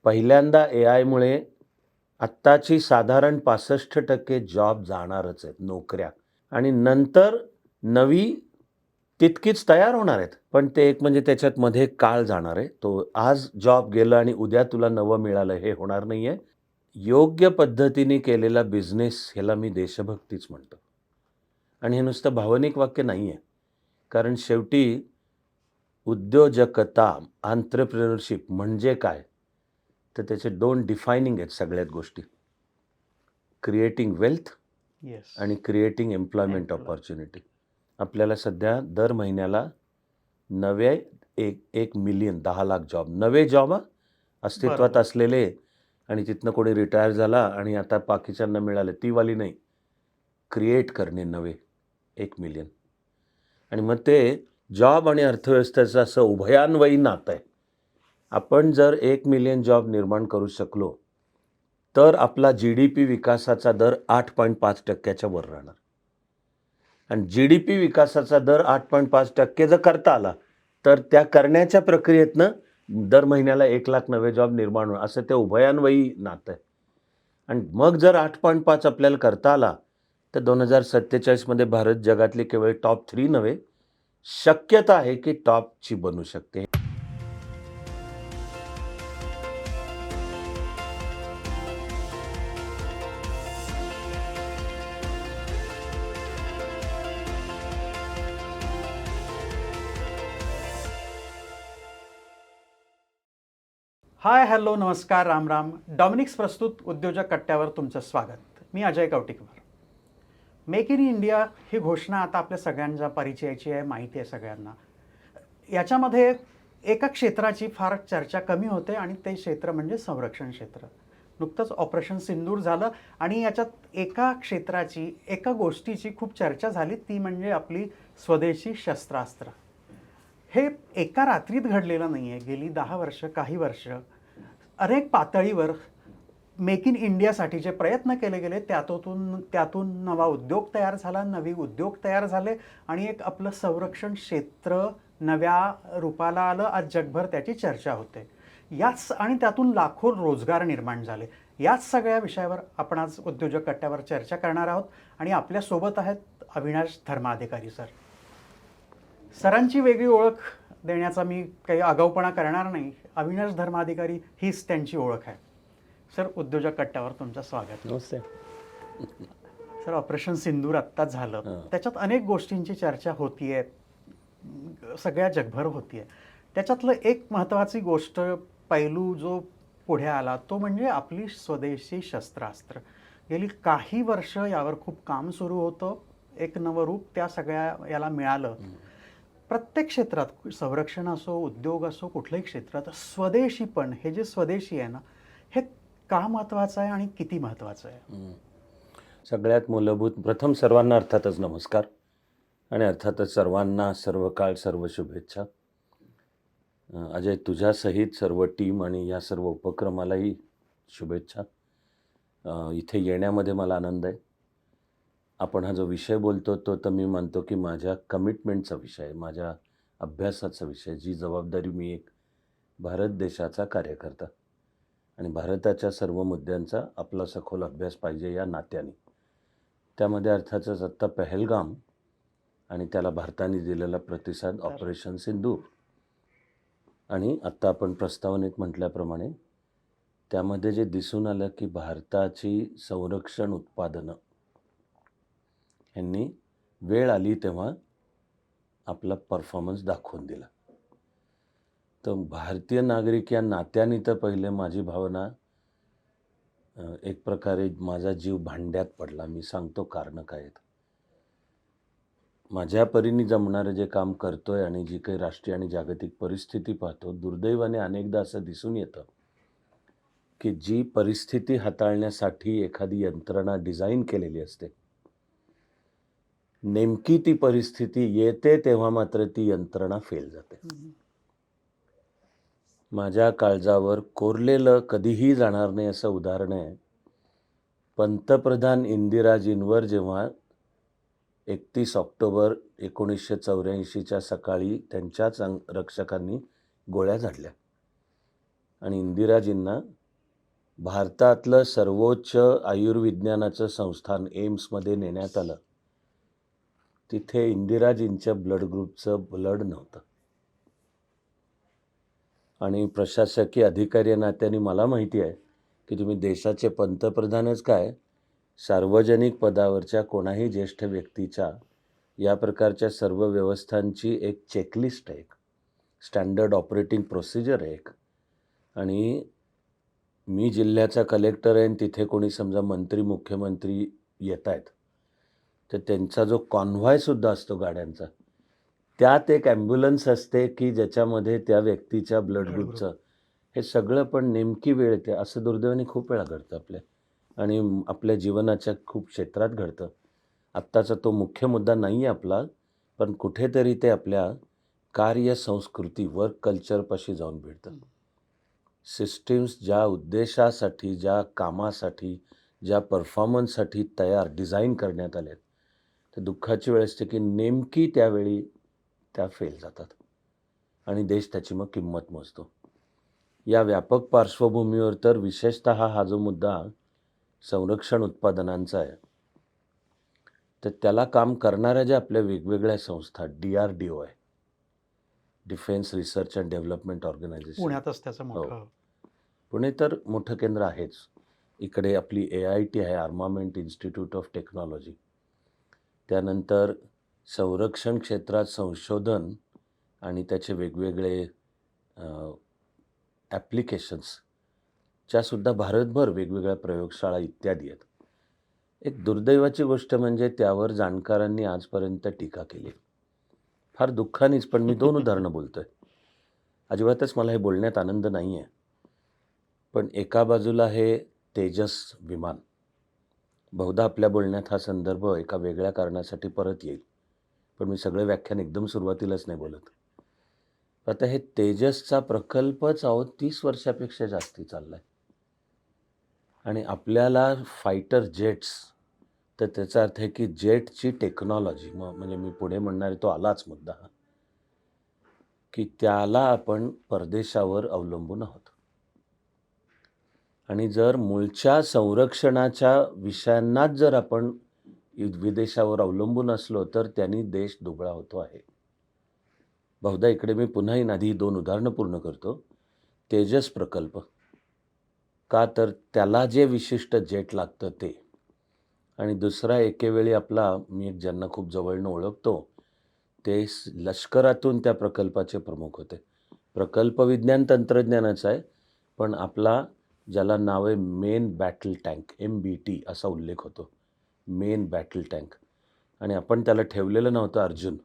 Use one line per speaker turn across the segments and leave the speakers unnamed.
पहिल्यांदा एआयमुळे आत्ताची साधारण 65% जॉब जाणारच आहेत, नोकऱ्या. आणि नंतर नवी तितकीच तयार होणार आहेत. पण ते एक म्हणजे त्याच्यात मध्ये काळ जाणार आहे. तो आज जॉब गेलं आणि उद्या तुला नवं मिळालं हे होणार नाहीये. योग्य पद्धतीने केलेला बिझनेस ह्याला मी देशभक्तीच म्हणतो. आणि हे नुसतं भावनिक वाक्य नाहीये. कारण शेवटी उद्योजकता, एंटरप्रेन्योरशिप म्हणजे काय? तर त्याचे 2 डिफायनिंग आहेत सगळ्यात गोष्टी. Creating wealth
yes.
आणि क्रिएटिंग एम्प्लॉयमेंट
Employ.
अपॉर्च्युनिटी. आपल्याला सध्या दर महिन्याला नवे 1 मिलियन 10 लाख जॉब, नवे जॉब अस्तित्वात
बरोबर.
असलेले आणि तिथनं कोणी रिटायर झाला आणि आता बाकीच्यांना मिळाले, ती वाली नाही. क्रिएट करणे नवे 1 मिलियन. आणि मग ते जॉब आणि अर्थव्यवस्थेचं असं उभयान्वयी नातं आहे. आपण जर 1 मिलियन जॉब निर्माण करू शकलो, तर आपला GDP विकासाचा दर 8.5% वर राहणार. आणि GDP विकासाचा दर 8.5% जर करता आला, तर त्या करण्याच्या प्रक्रियेतनं दर महिन्याला 1 लाख नवे जॉब निर्माण होणार, असं ते उभयान्वयी नातं आहे. आणि मग जर 8.5 आपल्याला करता आला, तर 2047 मध्ये भारत जगातले केवळ टॉप 3 नव्हे, शक्यता आहे की टॉपची बनू शकते.
हाय, हॅलो, नमस्कार, राम राम. डॉमिनिक्स प्रस्तुत उद्योजक कट्ट्यावर तुमचं स्वागत. मी अजय कवटिकवर. मेक इन इंडिया ही घोषणा आता आपल्या सगळ्यांच्या परिचयाची आहे, माहिती आहे सगळ्यांना. याच्यामध्ये एका क्षेत्राची फार चर्चा कमी होते आणि ते क्षेत्र म्हणजे संरक्षण क्षेत्र. नुकतंच ऑपरेशन सिंदूर झालं आणि याच्यात एका क्षेत्राची, एका गोष्टीची खूप चर्चा झाली, ती म्हणजे आपली स्वदेशी शस्त्रास्त्र. हे एका रात्रीत घडलेलं नाही आहे. गेली 10 वर्ष, काही वर्ष अनेक पातळीवर मेक इन इंडियासाठी जे प्रयत्न केले गेले त्यातून नवा उद्योग तयार झाला, नवी उद्योग तयार झाले आणि एक आपलं संरक्षण क्षेत्र नव्या रूपाला आलं. आज जगभर त्याची चर्चा होते. याच आणि त्यातून लाखो रोजगार निर्माण झाले. याच सगळ्या विषयावर आपण आज उद्योजक कट्ट्यावर चर्चा करणार आहोत आणि आपल्यासोबत आहेत अविनाश धर्माधिकारी सर. सरांची वेगळी ओळख देण्याचा मी काही आगाऊपणा करणार नाही. अविनाश धर्माधिकारी हीच त्यांची ओळख आहे. सर, उद्योजक कट्ट्यावर तुमचं स्वागत.
नमस्ते.
सर, ऑपरेशन सिंदूर आत्ताच झालं. त्याच्यात अनेक गोष्टींची चर्चा होतीये, सगळ्या जगभर होतीये. त्याच्यातलं एक महत्त्वाची गोष्ट, पैलू जो पुढे आला तो म्हणजे आपली स्वदेशी शस्त्रास्त्र. गेली काही वर्ष यावर खूप काम सुरू होतं. एक नवं रूप त्या सगळ्या याला मिळालं. प्रत्येक क्षेत्रात, संरक्षण असो, उद्योग असो, कुठल्याही क्षेत्रात स्वदेशी, पण हे जे स्वदेशी आहे ना, हे का महत्त्वाचं आहे आणि किती महत्त्वाचं आहे?
सगळ्यात मूलभूत, प्रथम सर्वांना अर्थातच नमस्कार आणि अर्थातच सर्वांना सर्व काळ सर्व शुभेच्छा. अजय, तुझ्यासहित सर्व टीम आणि या सर्व उपक्रमालाही शुभेच्छा. इथे येण्यामध्ये मला आनंद आहे. आपण हा जो विषय बोलतो तो तर मी मानतो की माझ्या कमिटमेंटचा विषय आहे, माझ्या अभ्यासाचा विषय, जी जबाबदारी मी एक भारत देशाचा कार्यकर्ता आणि भारताच्या सर्व मुद्द्यांचा आपला सखोल अभ्यास पाहिजे या नात्याने. त्यामध्ये अर्थातच आत्ता पहलगाम आणि त्याला भारताने दिलेला प्रतिसाद, ऑपरेशन सिंदूर, आणि आत्ता आपण प्रस्तावनेत म्हटल्याप्रमाणे त्यामध्ये जे दिसून आलं की भारताची संरक्षण उत्पादनं यांनी वेळ आली तेव्हा आपला परफॉर्मन्स दाखवून दिला. तर भारतीय नागरिक या नात्याने तर पहिले माझी भावना, एक प्रकारे माझा जीव भांड्यात पडला. मी सांगतो कारणं काय आहेत. माझ्या परीने जमणारं जे काम करतोय आणि जी काही राष्ट्रीय आणि जागतिक परिस्थिती पाहतो, दुर्दैवाने अनेकदा असं दिसून येतं की जी परिस्थिती हाताळण्यासाठी एखादी यंत्रणा डिझाईन केलेली असते, नेमकी ती परिस्थिती येते तेव्हा मात्र ती यंत्रणा फेल जाते. माझ्या काळजावर कोरलेलं कधीही जाणार नाही असं उदाहरण आहे. पंतप्रधान इंदिराजींवर जेव्हा 31 ऑक्टोबर 1984च्या सकाळी त्यांच्याच रक्षकांनी गोळ्या झाडल्या आणि इंदिराजींना भारतातलं सर्वोच्च आयुर्विज्ञानाचं संस्थान एम्समध्ये नेण्यात आलं. तिथे इंदिराजींच्या ब्लड ग्रुपचं ब्लड नव्हतं. आणि प्रशासकीय अधिकारी या नात्याने मला माहिती आहे की तुम्ही देशाचे पंतप्रधानच काय, सार्वजनिक पदावरच्या कोणाही ज्येष्ठ व्यक्तीच्या या प्रकारच्या सर्व व्यवस्थांची एक चेकलिस्ट आहे, एक स्टँडर्ड ऑपरेटिंग प्रोसिजर आहे एक. आणि मी जिल्ह्याचा कलेक्टर आहे आणि तिथे कोणी समजा मंत्री मुख्यमंत्री येत आहेत, तर त्यांचा जो कॉन्व्हॉयसुद्धा असतो गाड्यांचा, त्यात एक ॲम्ब्युलन्स असते की ज्याच्यामध्ये त्या व्यक्तीच्या ब्लड ग्रुपचं हे सगळं पण नेमकी वेळ येते. असं दुर्दैवाने खूप वेळा घडतं आपल्या आणि आपल्या जीवनाच्या खूप क्षेत्रात घडतं. आत्ताचा तो मुख्य मुद्दा नाही आहे आपला, पण कुठेतरी ते आपल्या कार्यसंस्कृती वर्क कल्चरपाशी जाऊन भिडतं. सिस्टीम्स ज्या उद्देशासाठी, ज्या कामासाठी, ज्या परफॉर्मन्ससाठी डिझाईन करण्यात आल्या आहेत, तर दुःखाची वेळ असते की नेमकी त्यावेळी त्या फेल जातात आणि देश त्याची मग किंमत मोजतो. या व्यापक पार्श्वभूमीवर तर विशेषतः हा जो मुद्दा संरक्षण उत्पादनांचा आहे, तर त्याला काम करणाऱ्या ज्या आपल्या वेगवेगळ्या संस्था, DRDO आहे, defence research and development organisation.
पुण्यातच त्याचं मोठं
पुणे तर मोठं केंद्र आहेच. इकडे आपली AIT आहे, आर्मामेंट इन्स्टिट्यूट ऑफ टेक्नॉलॉजी. त्यानंतर संरक्षण क्षेत्रात संशोधन आणि त्याचे वेगवेगळे ॲप्लिकेशन्सच्यासुद्धा भारतभर वेगवेगळ्या प्रयोगशाळा इत्यादी आहेत. एक दुर्दैवाची गोष्ट म्हणजे त्यावर जाणकारांनी आजपर्यंत टीका केली. फार दुःखानेच, पण मी 2 उदाहरणं बोलतोय. अजिबातच मला हे बोलण्यात आनंद नाही आहे. पण एका बाजूला हे तेजस विमान, बहुधा आपल्या बोलण्यात हा संदर्भ एका वेगळ्या कारणासाठी परत येईल, पण मी सगळे व्याख्यान एकदम सुरुवातीलाच नाही बोलत. आता हे तेजसचा प्रकल्पच 30 वर्षापेक्षा जास्ती चाललाय आणि आपल्याला फायटर जेट्स, तर त्याचा अर्थ आहे की जेटची टेक्नॉलॉजी, म्हणजे मी पुढे म्हणणारे तो आलाच मुद्दा हा, की त्याला आपण परदेशावर अवलंबून आहोत. आणि जर मूळच्या संरक्षणाच्या विषयांनाच जर आपण विदेशावर अवलंबून असलो तर त्यांनी देश दुबळा होतो आहे. बहुधा इकडे मी पुन्हा येईन, आधी 2 उदाहरणं पूर्ण करतो. तेजस प्रकल्प का, तर त्याला जे विशिष्ट जेट लागतं ते, आणि दुसरा एकेवेळी आपला, मी एक ज्यांना खूप जवळनं ओळखतो, ते लष्करातून त्या प्रकल्पाचे प्रमुख होते. प्रकल्प विज्ञान तंत्रज्ञानाचं आहे, पण आपला ज्याला नाव आहे मेन बॅटल टँक, MBT असा उल्लेख होतो, मेन बॅटल टँक. आणि आपण त्याला ठेवलेलं नव्हतं अर्जुन,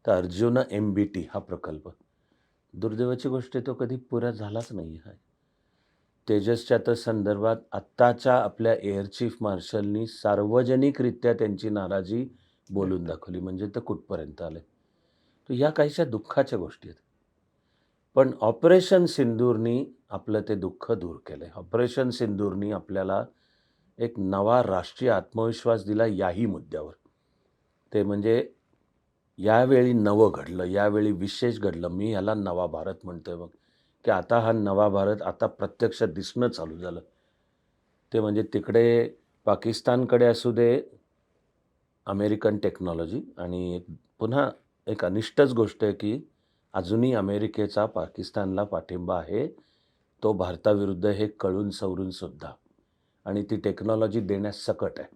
तर अर्जुन MBT हा प्रकल्प. दुर्दैवाची गोष्ट आहे, तो कधी पुरा झालाच नाही आहे. तेजसच्या तर संदर्भात आत्ताच्या आपल्या एअर चीफ मार्शलनी सार्वजनिकरित्या त्यांची नाराजी बोलून दाखवली, म्हणजे तर कुठपर्यंत आले. तर ह्या काहीशा दुःखाच्या गोष्टी आहेत. पण ऑपरेशन सिंदूरनी आपलं ते दुःख दूर केलं आहे. ऑपरेशन सिंदूरनी आपल्याला एक नवा राष्ट्रीय आत्मविश्वास दिला याही मुद्द्यावर. ते म्हणजे यावेळी नवं घडलं, यावेळी विशेष घडलं. मी ह्याला नवा भारत म्हणतोय बघ, की आता हा नवा भारत आता प्रत्यक्षात दिसणं चालू झालं. ते म्हणजे तिकडे पाकिस्तानकडे असू दे अमेरिकन टेक्नॉलॉजी, आणि पुन्हा एक अनिष्टच गोष्ट आहे की अजूनही अमेरिकेचा पाकिस्तानला पाठिंबा आहे. तो भारताविरुद्ध हे कळून सवरून सुद्धा, आणि ती टेक्नॉलॉजी देण्यास सकट आहे.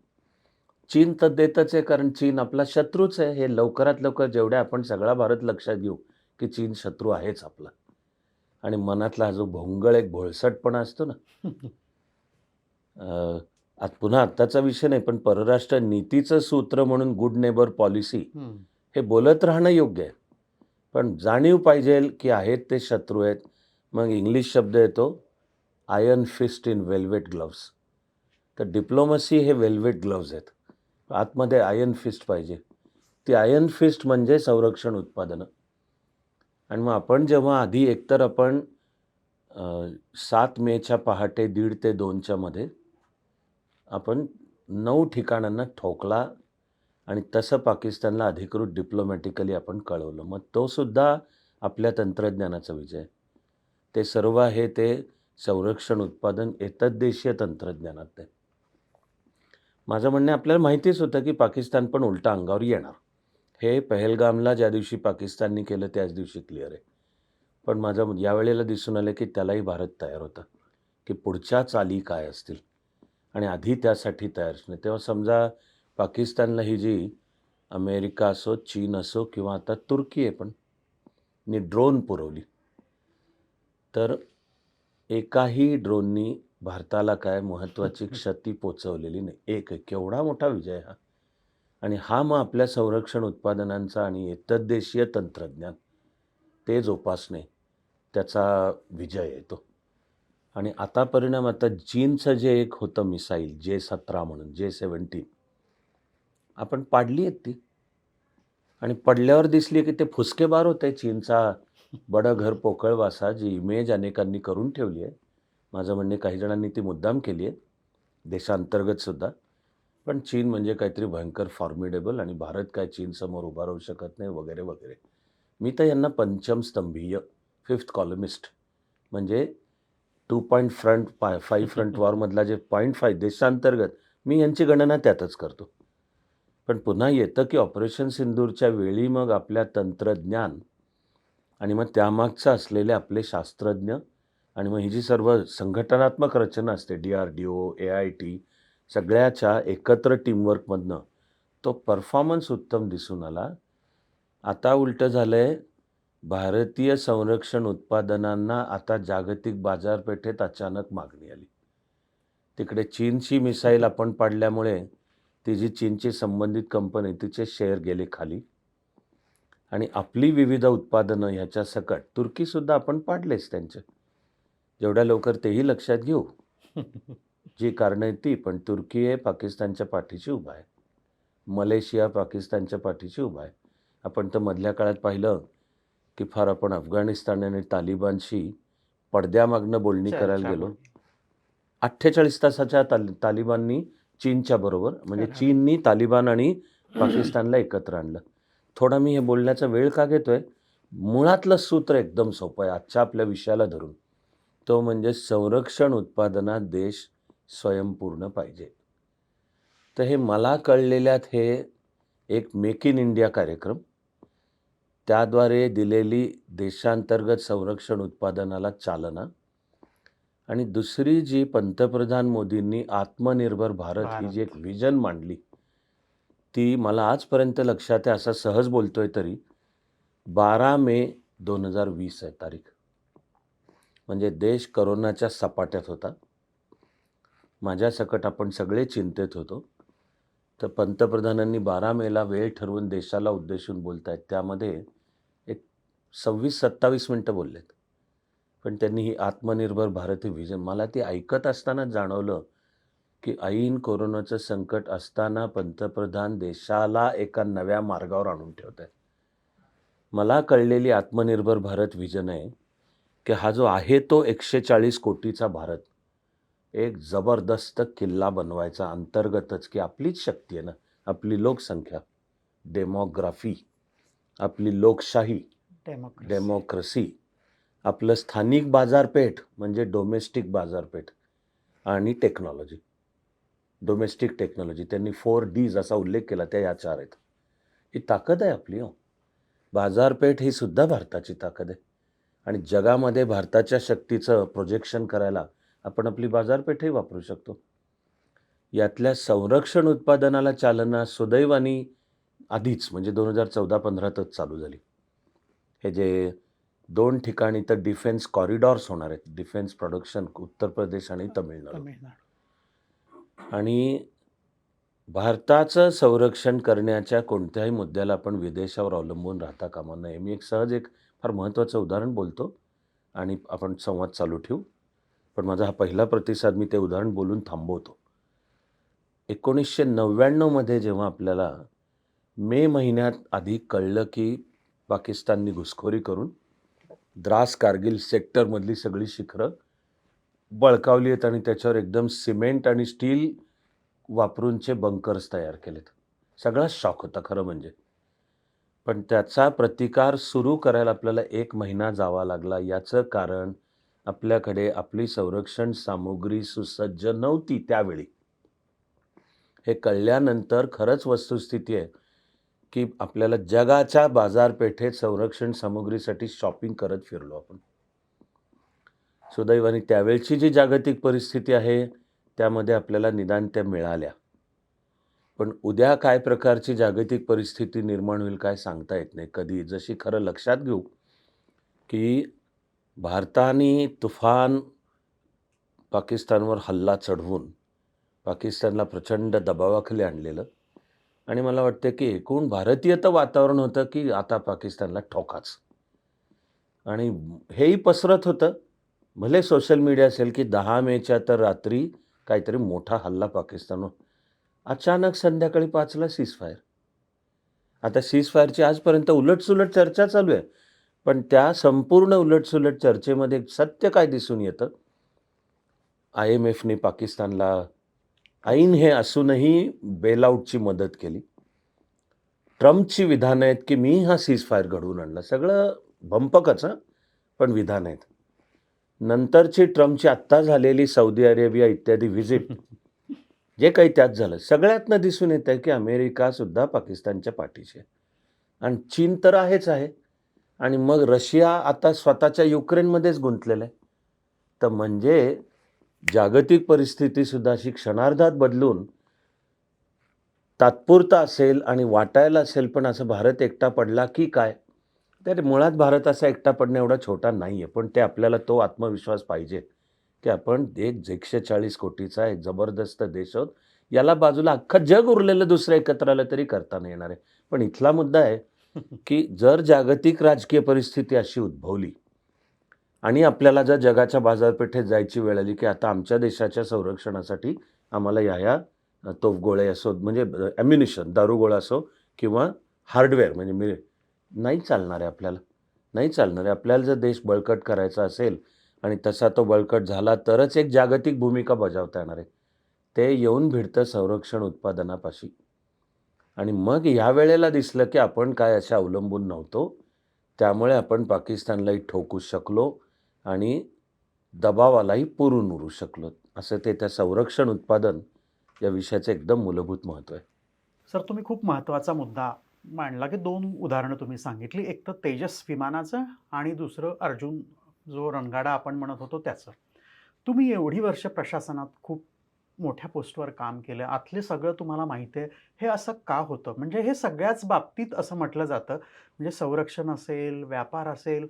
चीन तर देतच आहे, कारण चीन आपला शत्रूच आहे. हे लवकरात लवकर जेवढ्या आपण सगळा भारत लक्षात घेऊ की चीन शत्रू आहेच आपला, आणि मनातला हा जो भोंगळ एक भोळसटपणा असतो ना, आज पुन्हा आत्ताचा विषय नाही, पण परराष्ट्र नीतीचं सूत्र म्हणून गुड नेबर पॉलिसी हे बोलत राहणं योग्य आहे, पण जाणीव पाहिजे की आहेत ते शत्रू आहेत. मग इंग्लिश शब्द येतो iron fist in velvet gloves. तर डिप्लोमसी हे वेल्वेट ग्लव्ज आहेत, आतमध्ये आयर्न फिस्ट पाहिजे. ती आयर्न फिस्ट म्हणजे संरक्षण उत्पादनं. आणि मग आपण जेव्हा आधी एकतर आपण 7 मेच्या पहाटे 1:30 ते 2च्या मध्ये आपण 9 ठिकाणांना ठोकला, आणि तसं पाकिस्तानला अधिकृत डिप्लोमॅटिकली आपण कळवलं. मग तो सुद्धा आपल्या तंत्रज्ञानाचा विजय. ते सर्व आहे ते संरक्षण उत्पादन एतद्देशीय तंत्रज्ञानात आहे. माझं म्हणणं आहे, आपल्याला माहितीच होतं की पाकिस्तान पण उलटा अंगावर येणार. हे पहलगामला ज्या दिवशी पाकिस्ताननी केलं त्याच दिवशी क्लिअर आहे. पण माझं यावेळेला दिसून आलं की त्यालाही भारत तयार होता, की पुढच्या चाली काय असतील आणि आधी त्यासाठी तयारच नाही. तेव्हा समजा पाकिस्तानला ही जी अमेरिका असो, चीन असो किंवा आता तुर्की आहे पण, नी ड्रोन पुरवली, तर एकाही ड्रोननी भारताला काय महत्त्वाची क्षती पोचवलेली नाही. एक केवढा मोठा विजय हा. आणि हा मग आपल्या संरक्षण उत्पादनांचा आणि एतद्देशीय तंत्रज्ञान ते जोपासणे त्याचा विजय आहे तो. आणि आता परिणाम आता चीनचं जे एक होतं मिसाईल J-17 म्हणून J-17 आपण पाडली आहेत ती. आणि पडल्यावर दिसली की ते फुसकेबार होते. चीनचा बडं घर पोकळ वासा जी इमेज अनेकांनी करून ठेवली आहे. माझं म्हणणे काही जणांनी ती मुद्दाम केली आहे, देशांतर्गत सुद्धा. पण चीन म्हणजे काहीतरी भयंकर फॉर्मिडेबल आणि भारत काय चीनसमोर उभा राहू शकत नाही वगैरे वगैरे. मी तर यांना पंचमस्तंभीय, फिफ्थ कॉलमिस्ट म्हणजे 2.5 फ्रंट वॉरमधला जे 0.5 देशांतर्गत, मी यांची गणना त्यातच करतो. पण पुन्हा येतं की ऑपरेशन सिंदूरच्या वेळी मग आपल्या तंत्रज्ञान आणि मग त्यामागचं असलेले आपले शास्त्रज्ञ आणि मग ही जी सर्व संघटनात्मक रचना असते DRDO, AIT सगळ्याच्या एकत्र टीमवर्कमधनं तो परफॉर्मन्स उत्तम दिसून आला. आता उलटं झालं आहे, भारतीय संरक्षण उत्पादनांना आता जागतिक बाजारपेठेत अचानक मागणी आली. तिकडे चीनची मिसाईल आपण पाडल्यामुळे ती जी चीनची संबंधित कंपनी तिचे शेअर गेले खाली आणि आपली विविध उत्पादनं ह्याच्या सकट तुर्कीसुद्धा आपण पाडलेच त्यांचे. जेवढ्या लवकर तेही लक्षात घेऊ. जी कारणं आहेत ती, पण तुर्की हे पाकिस्तानच्या पाठीशी उभा आहे. मलेशिया पाकिस्तानच्या पाठीशी उभा आहे. आपण तर मधल्या काळात पाहिलं की फार आपण अफगाणिस्तान आणि तालिबानशी पडद्यामागनं बोलणी करायला गेलो. 48 तासाच्या तालिबाननी चीनच्या बरोबर म्हणजे
खरं.
चीननी तालिबान आणि पाकिस्तानला एकत्र आणलं. थोडा मी हे बोलण्याचा वेळ का घेतोय? मुळातलं सूत्र एकदम सोपं आहे आजच्या आपल्या विषयाला धरून. तो म्हणजे संरक्षण उत्पादनात देश स्वयंपूर्ण पाहिजे. तर हे मला कळलेल्यात हे एक मेक इन इंडिया कार्यक्रम, त्याद्वारे दिलेली देशांतर्गत संरक्षण उत्पादनाला चालना आणि दुसरी जी पंतप्रधान मोदींनी आत्मनिर्भर भारत ही जी एक व्हिजन मांडली, ती मला आजपर्यंत लक्षात आहे, असा सहज बोलतोय तरी 12 मे 2020 आहे तारीख. म्हणजे देश करोनाच्या सपाट्यात होता. माझ्यासकट आपण सगळे चिंतेत होतो. तर पंतप्रधानांनी 12 मेला वेळ ठरवून देशाला उद्देशून बोलतायत. त्यामध्ये एक 26-27 मिनटं बोललेत. पण त्यांनी ही आत्मनिर्भर भारत ही व्हिजन मला ती ऐकत असतानाच जाणवलं की ऐन कोरोनाचं संकट असताना पंतप्रधान देशाला एका नव्या मार्गावर आणून ठेवत आहेत. मला कळलेली आत्मनिर्भर भारत व्हिजन आहे की हा जो आहे तो 140 कोटीचा भारत एक जबरदस्त किल्ला बनवायचा अंतर्गतच, की आपलीच शक्ती आहे ना, आपली लोकसंख्या, डेमोग्राफी, आपली लोकशाही, डेमोक्रेसी, आपलं स्थानिक बाजारपेठ म्हणजे डोमेस्टिक बाजारपेठ आणि टेक्नॉलॉजी. डोमेस्टिक टेक्नॉलॉजी त्यांनी 4Ds असा उल्लेख केला, त्या या 4 आहेत. ही ताकद आहे आपली. बाजारपेठ ही सुद्धा भारताची ताकद आहे आणि जगामध्ये भारताच्या शक्तीचं प्रोजेक्शन करायला आपण आपली बाजारपेठही वापरू शकतो. यातल्या संरक्षण उत्पादनाला चालना सुदैवाने आधीच म्हणजे 2014-15तच चालू झाली. हे जे 2 ठिकाणी तर डिफेन्स कॉरिडॉर्स होणार आहेत. डिफेन्स प्रोडक्शन उत्तर प्रदेश आणि तमिळनाडू. आणि भारताचं संरक्षण करण्याच्या कोणत्याही मुद्द्याला आपण विदेशावर अवलंबून राहता कामा नये. मी एक फार महत्त्वाचं उदाहरण बोलतो आणि आपण संवाद चालू ठेवू. पण माझा हा पहिला प्रतिसाद मी ते उदाहरण बोलून थांबवतो. 1999 मध्ये जेव्हा आपल्याला मे महिन्यात आधी कळलं की पाकिस्ताननी घुसखोरी करून द्रास कारगिल सेक्टरमधली सगळी शिखरं बळकावली आहेत आणि त्याच्यावर एकदम सिमेंट आणि स्टील वापरूनचे बंकर्स तयार केलेत. सगळाच शॉक होता खरं म्हणजे. पण त्याचा प्रतिकार सुरू करायला आपल्याला 1 महिना जावा लागला. याचं कारण आपल्याकडे आपली संरक्षण सामुग्री सुसज्ज नव्हती त्यावेळी. हे कळल्यानंतर खरंच वस्तुस्थिती आहे, की आपल्याला जगाच्या बाजारपेठेत संरक्षण सामुग्रीसाठी शॉपिंग करत फिरलो आपण. सुदैवाने त्यावेळची जी जागतिक परिस्थिती आहे, त्यामध्ये आपल्याला निदान त्या मिळाल्या. पण उद्या काय प्रकारची जागतिक परिस्थिती निर्माण होईल काय सांगता येत नाही कधी. जशी खरं लक्षात घेऊ, की भारताने तुफान पाकिस्तानवर हल्ला चढवून पाकिस्तानला प्रचंड दबावाखाली आणलेलं आणि मला वाटतं की एकूण भारतीय तर वातावरण होतं की आता पाकिस्तानला ठोकाच. आणि हेही पसरत होतं. भले सोशल मीडिया असेल की 10 मेच्या तर रात्री काहीतरी मोठा हल्ला पाकिस्तानवर. अचानक संध्याकाळी 5ला सीजफायर. आता सीजफायरची आजपर्यंत उलटसुलट चर्चा चालू आहे. पण त्या संपूर्ण उलटसुलट चर्चेमध्ये सत्य काय दिसून येतं? IMFने पाकिस्तानला ऐन हे असूनही बेलआउटची मदत केली. ट्रम्पची विधानं आहेत की मी हा सीजफायर घडवून आणला. सगळं भंपकच हं, पण विधान आहेत. नंतरची ट्रम्पची आत्ता झालेली सौदी अरेबिया इत्यादी व्हिजिट जे काही त्यात झालं, सगळ्यातनं दिसून येतं की अमेरिकासुद्धा पाकिस्तानच्या पाठीशी आहे. आणि चीन तर आहेच आहे. आणि मग रशिया आता स्वतःच्या युक्रेनमध्येच गुंतलेला आहे. तर म्हणजे जागतिक परिस्थितीसुद्धा अशी क्षणार्धात बदलून तात्पुरता असेल आणि वाटायला असेल, पण असं भारत एकटा पडला की काय? तर मुळात भारत असा एकटा पडणं एवढा छोटा नाही आहे. पण ते आपल्याला तो आत्मविश्वास पाहिजे, की आपण एक 140 कोटीचा एक जबरदस्त देश आहोत. याला बाजूला अख्खं जग उरलेलं दुसरं एकत्र आलं तरी करता नाही येणार आहे. पण इथला मुद्दा आहे, की जर जागतिक राजकीय परिस्थिती अशी उद्भवली आणि आपल्याला जर जगाच्या बाजारपेठेत जायची वेळ आली, की आता आमच्या देशाच्या संरक्षणासाठी आम्हाला ह्या तोफगोळे असो म्हणजे ॲम्युनिशन, दारुगोळा असो किंवा हार्डवेअर म्हणजे नाही चालणार आहे आपल्याला. नाही चालणार आहे. आपल्याला जर देश बळकट करायचा असेल आणि तसा तो बळकट झाला तरच एक जागतिक भूमिका बजावता येणार आहे. ते येऊन भिडतं संरक्षण उत्पादनापाशी. आणि मग ह्या वेळेला दिसलं की आपण काय अशा अवलंबून नव्हतो. त्यामुळे आपण पाकिस्तानलाही ठोकू शकलो आणि दबावालाही पुरून उरू शकलो. असं ते त्या संरक्षण उत्पादन या विषयाचं एकदम मूलभूत महत्त्व आहे.
सर, तुम्ही खूप महत्त्वाचा मुद्दा मांडला, की 2 उदाहरणं तुम्ही सांगितली. एक तर तेजस विमानाचं आणि दुसरं अर्जुन जो रणगाडा आपण म्हणत होतो त्याचं. तुम्ही एवढी वर्ष प्रशासनात खूप मोठ्या पोस्टवर काम केलं. आतलं सगळं तुम्हाला माहिती आहे. हे असं का होतं? म्हणजे हे सगळ्याच बाबतीत असं म्हटलं जातं. म्हणजे संरक्षण असेल, व्यापार असेल,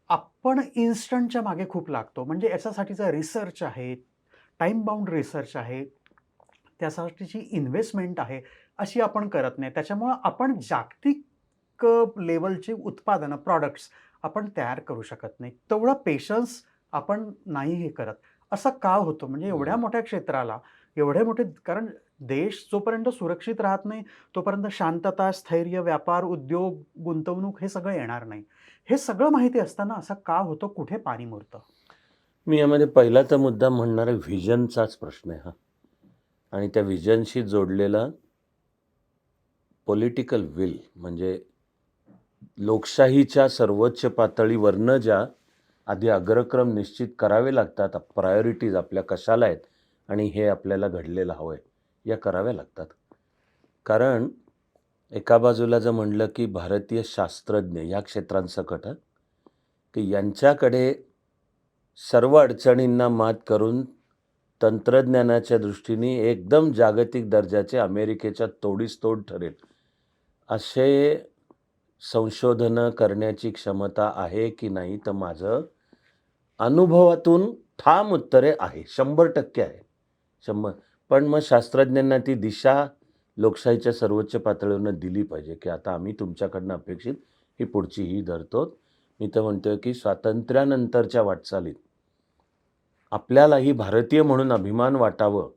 आपण इन्स्टंटच्या मागे खूप लागतो. म्हणजे याच्यासाठीचा रिसर्च आहे, टाईम बाउंड रिसर्च आहे, त्यासाठीची इन्व्हेस्टमेंट आहे, अशी आपण करत नाही. त्याच्यामुळं आपण जागतिक लेव्हलची उत्पादनं, प्रॉडक्ट्स आपण तयार करू शकत नाही. तेवढा पेशन्स आपण नाही हे करत. असं का होतं? म्हणजे एवढ्या मोठ्या क्षेत्राला, एवढे मोठे कारण देश जोपर्यंत सुरक्षित राहत नाही, तोपर्यंत शांतता, स्थैर्य, व्यापार, उद्योग, गुंतवणूक हे सगळं येणार नाही. हे सगळं माहिती असताना असं का होतं? कुठे पाणी मुरतं?
मी यामध्ये पहिला तर मुद्दा म्हणणार आहे व्हिजनचाच प्रश्न आहे हा. आणि त्या व्हिजनशी जोडलेला पॉलिटिकल विल म्हणजे लोकशाहीच्या सर्वोच्च पातळीवरनं ज्या आधी अग्रक्रम निश्चित करावे लागतात, प्रायोरिटीज आपल्या कशाला आहेत आणि हे आपल्याला घडलेलं हवं आहे, या कराव्या लागतात. कारण एका बाजूला जर म्हणलं की भारतीय शास्त्रज्ञ या क्षेत्रांसकट की यांच्याकडे सर्व अडचणींना मात करून तंत्रज्ञानाच्या दृष्टीने एकदम जागतिक दर्जाचे अमेरिकेच्या तोडीस तोड ठरेल असे संशोधनं करण्याची क्षमता आहे की नाही, तर माझं अनुभवातून ठाम उत्तरे आहे. 100% आहे. 100. पण मग शास्त्रज्ञांना ती दिशा लोकशाहीच्या सर्वोच्च पातळीवरनं दिली पाहिजे, की आता आम्ही तुमच्याकडनं अपेक्षित ही पुढची ही धरतो. मी तर म्हणतोय की स्वातंत्र्यानंतरच्या वाटचालीत आपल्यालाही भारतीय म्हणून अभिमान वाटावं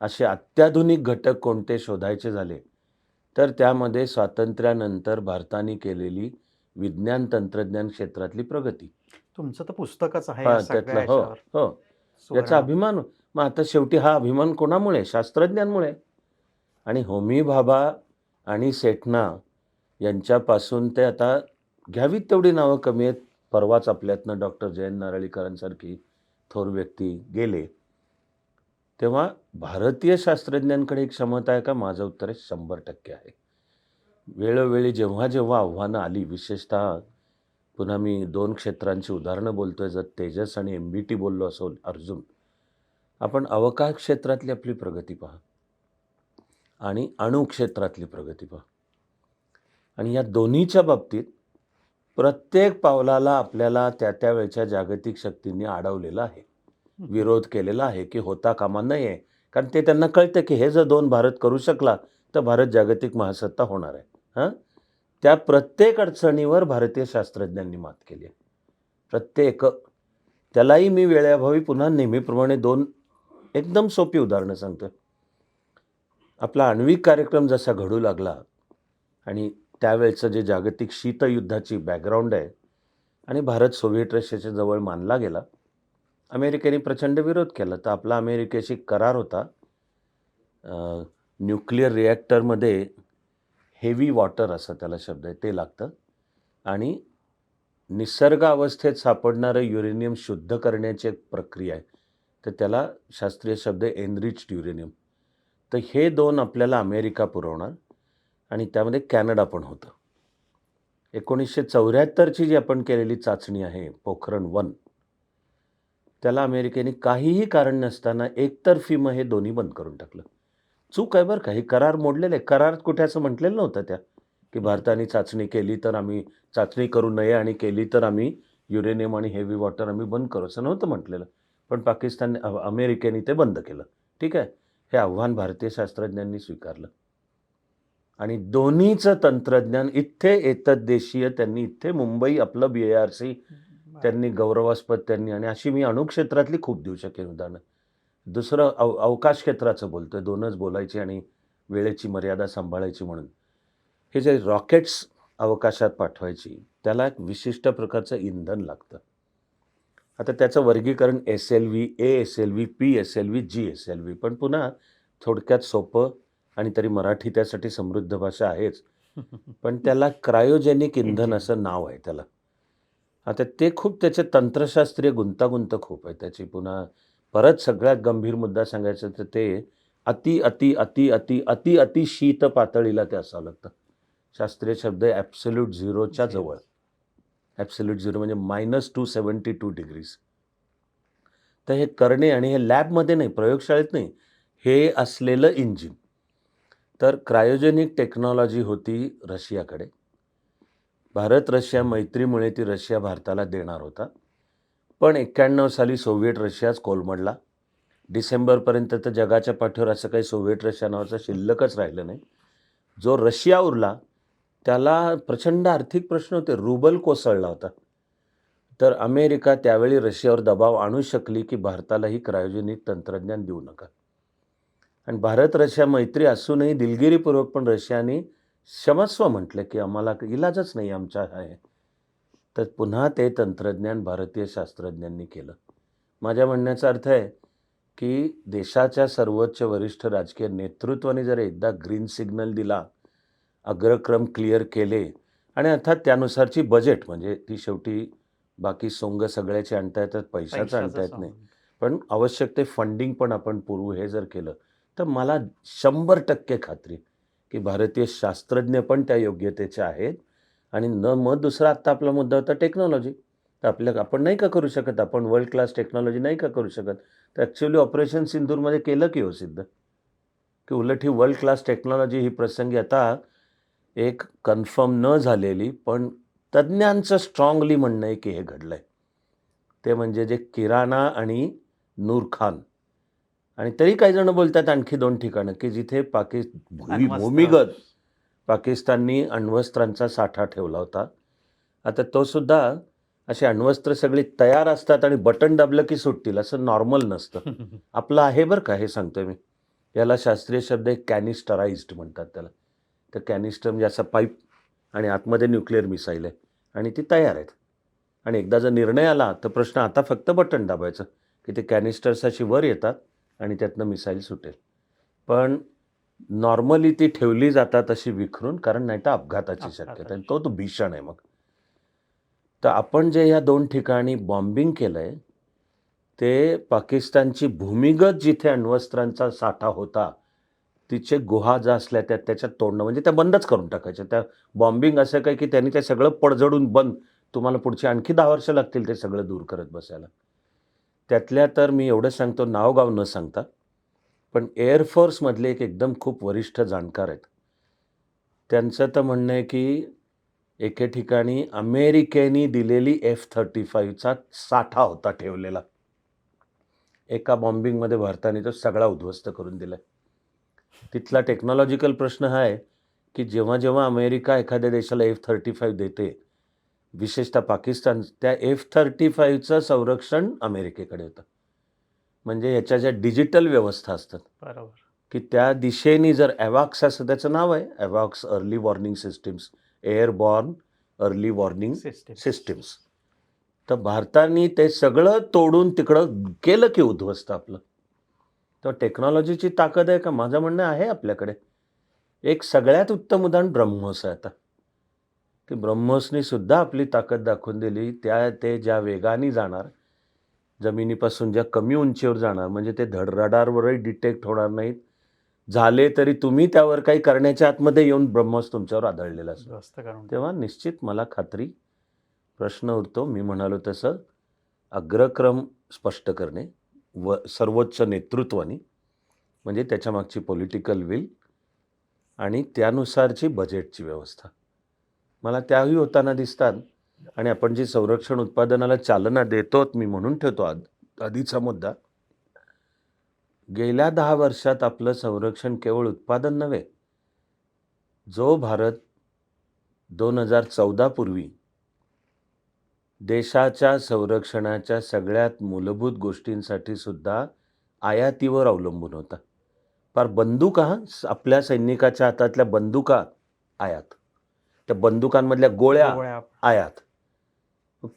असे अत्याधुनिक घटक कोणते शोधायचे झाले, तर त्यामध्ये स्वातंत्र्यानंतर भारताने केलेली विज्ञान तंत्रज्ञान क्षेत्रातली प्रगती.
तुमचं तर पुस्तकच आहे या
हां,
सगळ्या
त्यातलं हो,
ह्याच्यावर.
हो. याचा
सुवर्ण.
अभिमान. मग आता शेवटी हा अभिमान कोणामुळे? शास्त्रज्ञांमुळे. आणि होमी भाभा आणि सेठना यांच्यापासून ते आता घ्यावीत तेवढी नावं कमी आहेत. परवाच आपल्यातनं डॉक्टर जयंत नारळीकरांसारखी थोर व्यक्ती गेले, तेव्हा भारतीय शास्त्रज्ञांकडे एक क्षमता आहे का? माझं उत्तर आहे 100% आहे. वेळोवेळी जेव्हा जेव्हा आव्हानं आली, विशेषतः पुन्हा मी 2 क्षेत्रांची उदाहरणं बोलतोय, जर तेजस आणि MBT बोललो असो अर्जुन, आपण अवकाश क्षेत्रातली आपली प्रगती पहा आणि अणु क्षेत्रातली प्रगती पहा. आणि या दोन्हीच्या बाबतीत प्रत्येक पावलाला आपल्याला त्या वेळच्या जागतिक शक्तींनी अडवलेलं आहे, विरोध केलेला आहे की होता कामा नये. कारण ते त्यांना कळतं की हे जर 2 भारत करू शकला तर भारत जागतिक महासत्ता होणार आहे. हां, त्या प्रत्येक अडचणीवर भारतीय शास्त्रज्ञांनी मात केली आहे. प्रत्येक. त्यालाही मी वेळेअभावी पुन्हा नेहमीप्रमाणे 2 एकदम सोपी उदाहरणं सांगतोय. आपला आण्विक कार्यक्रम जसा घडू लागला आणि त्यावेळचं जे जागतिक शीतयुद्धाची बॅकग्राऊंड आहे आणि भारत सोव्हिएट रशियाच्या जवळ मानला गेला, अमेरिकेने प्रचंड विरोध केला. तर आपला अमेरिकेशी करार होता, न्यूक्लिअर रिॲक्टरमध्ये हेवी वॉटर असं त्याला शब्द आहे ते लागतं आणि निसर्ग अवस्थेत सापडणारं युरेनियम शुद्ध करण्याची एक प्रक्रिया आहे. तर त्याला शास्त्रीय शब्द आहे एनरिच्ड युरेनियम. तर हे 2 आपल्याला अमेरिका पुरवणार आणि त्यामध्ये कॅनडा पण होतं. 1974ची जी आपण केलेली चाचणी आहे पोखरण 1, त्याला अमेरिकेने काहीही कारण नसताना एकतर्फी हे दोन्ही बंद करून टाकलं. चूक आहे बरं का, हे करार मोडलेले. करारात कुठे असं म्हटलेलं नव्हतं त्या की भारताने चाचणी केली तर आम्ही चाचणी करू नये आणि केली तर आम्ही युरेनियम आणि हेवी वॉटर आम्ही बंद करू, असं नव्हतं म्हटलेलं. पण अमेरिकेने ते बंद केलं. ठीक आहे, हे आव्हान भारतीय शास्त्रज्ञांनी स्वीकारलं आणि दोन्हीचं तंत्रज्ञान इथे एतद्देशीय त्यांनी, इथे मुंबई आपलं BARC त्यांनी गौरवास्पद त्यांनी, आणि अशी मी अणुक्षेत्रातली खूप देऊ शकेन उदाहरणं. दुसरं अवकाश क्षेत्राचं बोलतोय, 2च बोलायची आणि वेळेची मर्यादा सांभाळायची म्हणून. हे जे रॉकेट्स अवकाशात पाठवायची, त्याला एक विशिष्ट प्रकारचं इंधन लागतं. आता त्याचं वर्गीकरण SLV, ASLV, PSLV, GSLV. पण पुन्हा थोडक्यात सोपं, आणि तरी मराठी त्यासाठी समृद्ध भाषा आहेच, पण त्याला क्रायोजेनिक इंधन असं नाव आहे त्याला. आता ते खूप त्याचे तंत्रशास्त्रीय गुंतागुंत खूप आहे त्याची. पुन्हा परत सगळ्यात गंभीर मुद्दा सांगायचा तर ते अति अति अति अति अति अति शीत पातळीला ते असावं लागतं. शास्त्रीय शब्द आहे ॲब्सोल्यूट झिरोच्या जवळ. ॲब्सोल्यूट झिरो म्हणजे -272 डिग्रीज. तर हे करणे, आणि हे लॅबमध्ये नाही, प्रयोगशाळेत नाही, हे असलेलं इंजिन. तर क्रायोजेनिक टेक्नॉलॉजी होती रशियाकडे. भारत रशिया मैत्रीमुळे ती रशिया भारताला देणार होता. पण 91 साली सोव्हिएट रशियाच कोलमडला. डिसेंबरपर्यंत तर जगाच्या पाठीवर असं काही सोव्हिएट रशिया नावाचं शिल्लकच राहिलं नाही. जो रशिया उरला त्याला प्रचंड आर्थिक प्रश्न होते. रुबल कोसळला होता. तर अमेरिका त्यावेळी रशियावर दबाव आणू शकली की भारतालाही क्रायोजेनिक तंत्रज्ञान देऊ नका. आणि भारत रशिया मैत्री असूनही दिलगिरीपूर्वक पण रशियाने क्षमस्व म्हटलं की आम्हाला इलाजच नाही आमच्या आहे. तर पुन्हा ते तंत्रज्ञान भारतीय शास्त्रज्ञांनी केलं. माझ्या म्हणण्याचा अर्थ आहे की देशाच्या सर्वोच्च वरिष्ठ राजकीय नेतृत्वाने जर एकदा ग्रीन सिग्नल दिला, अग्रक्रम क्लिअर केले, आणि अर्थात त्यानुसारची बजेट, म्हणजे ती शेवटी बाकी सोंग सगळ्याची आणता येतात, पैशाचं आणता येत नाही, पण आवश्यक ते फंडिंग पण आपण पुरवू, हे जर केलं तर मला 100% खात्री की भारतीय शास्त्रज्ञ पण त्या योग्यतेचे आहेत. आणि मग दुसरा आत्ता आपला मुद्दा होता टेक्नॉलॉजी. तर आपण नाही का करू शकत, आपण वर्ल्ड क्लास टेक्नॉलॉजी नाही का करू शकत? तर ॲक्च्युली ऑपरेशन सिंदूरमध्ये केलं की हो सिद्ध, की उलट ही वर्ल्ड क्लास टेक्नॉलॉजी ही प्रसंगी आता एक कन्फर्म न झालेली पण तज्ज्ञांचं स्ट्रॉंगली म्हणणं आहे की हे घडलं आहे. ते म्हणजे जे किराणा आणि नूर खान, आणि तरी काही जण बोलतात आणखी 2 ठिकाणं की जिथे भूमिगत पाकिस्ताननी अण्वस्त्रांचा साठा ठेवला होता. आता तो सुद्धा अशी अण्वस्त्र सगळी तयार असतात आणि बटन दाबलं की सुटतील असं नॉर्मल नसतं. आपलं आहे बरं का, हे सांगतोय मी. याला शास्त्रीय शब्द आहे कॅनिस्टराइज्ड म्हणतात त्याला. तर कॅनिस्टर म्हणजे असा पाईप आणि आतमध्ये न्यूक्लिअर मिसाईल आहे आणि ती तयार आहेत. आणि एकदा जर निर्णय आला तर प्रश्न आता फक्त बटन दाबायचं की ते कॅनिस्टर्स अशी वर येतात आणि त्यातनं मिसाईल सुटेल. पण नॉर्मली ती ठेवली जातात अशी विखरून, कारण नाही तर अपघाताची शक्यता, आणि तो भीषण आहे मग. तर आपण जे या 2 ठिकाणी बॉम्बिंग केलंय, ते पाकिस्तानची भूमिगत जिथे अण्वस्त्रांचा साठा होता, तिचे गुहा ज्या असल्या त्याच्यात तोडणं म्हणजे त्या बंदच करून टाकायच्या. त्या बॉम्बिंग असं काही की त्यांनी ते सगळं पडझडून बंद. तुम्हाला पुढची आणखी 10 वर्ष लागतील ते सगळं दूर करत बसायला. त्यातल्या तर मी एवढं सांगतो नाव-गाव न सांगता, पण एअर फोर्समधले एक एकदम खूप वरिष्ठ जाणकार आहेत. त्यांचं तर म्हणणं आहे की एके ठिकाणी अमेरिकेने दिलेली F-35चा साठा होता ठेवलेला. एका बॉम्बिंगमध्ये भारताने तो सगळा उद्ध्वस्त करून दिलाय. तिथला टेक्नॉलॉजिकल प्रश्न हा आहे, की जेव्हा अमेरिका एखाद्या देशाला F-35 देते, विशेषतः पाकिस्तान, त्या F-35चं संरक्षण अमेरिकेकडे होतं. म्हणजे याच्या ज्या डिजिटल व्यवस्था असतात,
बरोबर.
की त्या दिशेने जर AWACS असं त्याचं नाव आहे, AWACS early warning systems, airborne early warning systems. तर भारताने ते सगळं तोडून तिकडं केलं की उद्ध्वस्त आपलं. तर टेक्नॉलॉजीची ताकद आहे का? माझं म्हणणं आहे आपल्याकडे. एक सगळ्यात उत्तम उदाहरण ब्रह्मोस आहे आता. की ब्रह्मोसनी सुद्धा आपली ताकद दाखवून दिली. ते ज्या वेगाने जाणार, जमिनीपासून ज्या कमी उंचीवर जाणार, म्हणजे ते धड रडारवरही डिटेक्ट होणार नाहीत. झाले तरी तुम्ही त्यावर काही करण्याच्या आतमध्ये येऊन ब्रह्मोस तुमच्यावर आदळलेला असेल.
उद्ध्वस्त करून
तेव्हा निश्चित मला खात्री, प्रश्न उरतो मी म्हणालो तसं, अग्रक्रम स्पष्ट करणे व सर्वोच्च नेतृत्वाने, म्हणजे त्याच्यामागची पॉलिटिकल विल आणि त्यानुसारची बजेटची व्यवस्था. मला त्याही होताना दिसतात. आणि आपण जी संरक्षण उत्पादनाला चालना देतो, मी म्हणून ठेवतो आधीचा मुद्दा. गेल्या 10 वर्षात आपलं संरक्षण केवळ उत्पादन नव्हे, जो भारत 2014 पूर्वी देशाच्या संरक्षणाच्या सगळ्यात मूलभूत गोष्टींसाठी सुद्धा आयातीवर अवलंबून होता. फार बंदुका, आपल्या सैनिकाच्या हातातल्या बंदुका आयात. त्या बंदुकांमधल्या गोळ्या
गोळ्या.
आयात.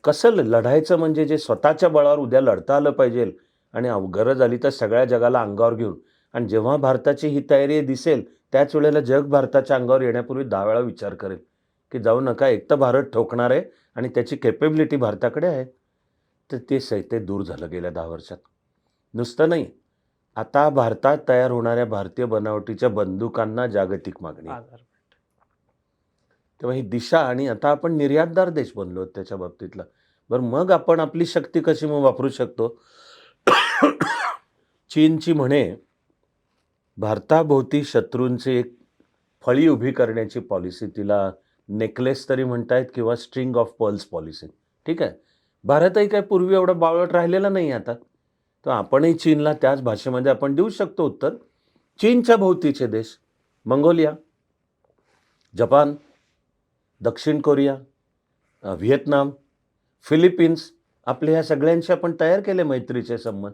कसं लढायचं म्हणजे जे स्वतःच्या बळावर उद्या लढता आलं पाहिजे आणि गरज आली तर सगळ्या जगाला अंगावर घेऊन. आणि जेव्हा भारताची ही तयारी दिसेल, त्याच वेळेला जग भारताच्या अंगावर येण्यापूर्वी 10 वेळा विचार करेल, की जाऊ नका, एक तर भारत ठोकणार आहे आणि त्याची कॅपेबिलिटी भारताकडे आहे. तर ते दूर झालं गेल्या 10 वर्षात. नुसतं नाही, आता भारतात तयार होणाऱ्या भारतीय बनावटीच्या बंदुकांना जागतिक मागणी आहे.
आधार.
तेव्हा ही दिशा, आणि आता आपण निर्यातदार देश बनलो त्याच्या बाबतीतला. बरं, मग आपण आपली शक्ती कशी मग वापरू शकतो? चीनची म्हणे, भारताभोवती शत्रूंची एक फळी उभी करण्याची पॉलिसी, तिला नेकलेस तरी म्हणतायत किंवा स्ट्रिंग ऑफ पर्ल्स पॉलिसी. ठीक आहे. भारतही काय पूर्वी एवढा बावळट राहिलेला नाही आता. तर आपणही चीनला त्याच भाषेमध्ये आपण देऊ शकतो उत्तर. चीनच्या भोवतीचे देश, मंगोलिया, जपान, दक्षिण कोरिया, व्हिएतनाम, फिलिपिन्स, आपल्या ह्या सगळ्यांशी आपण तयार केले मैत्रीचे संबंध.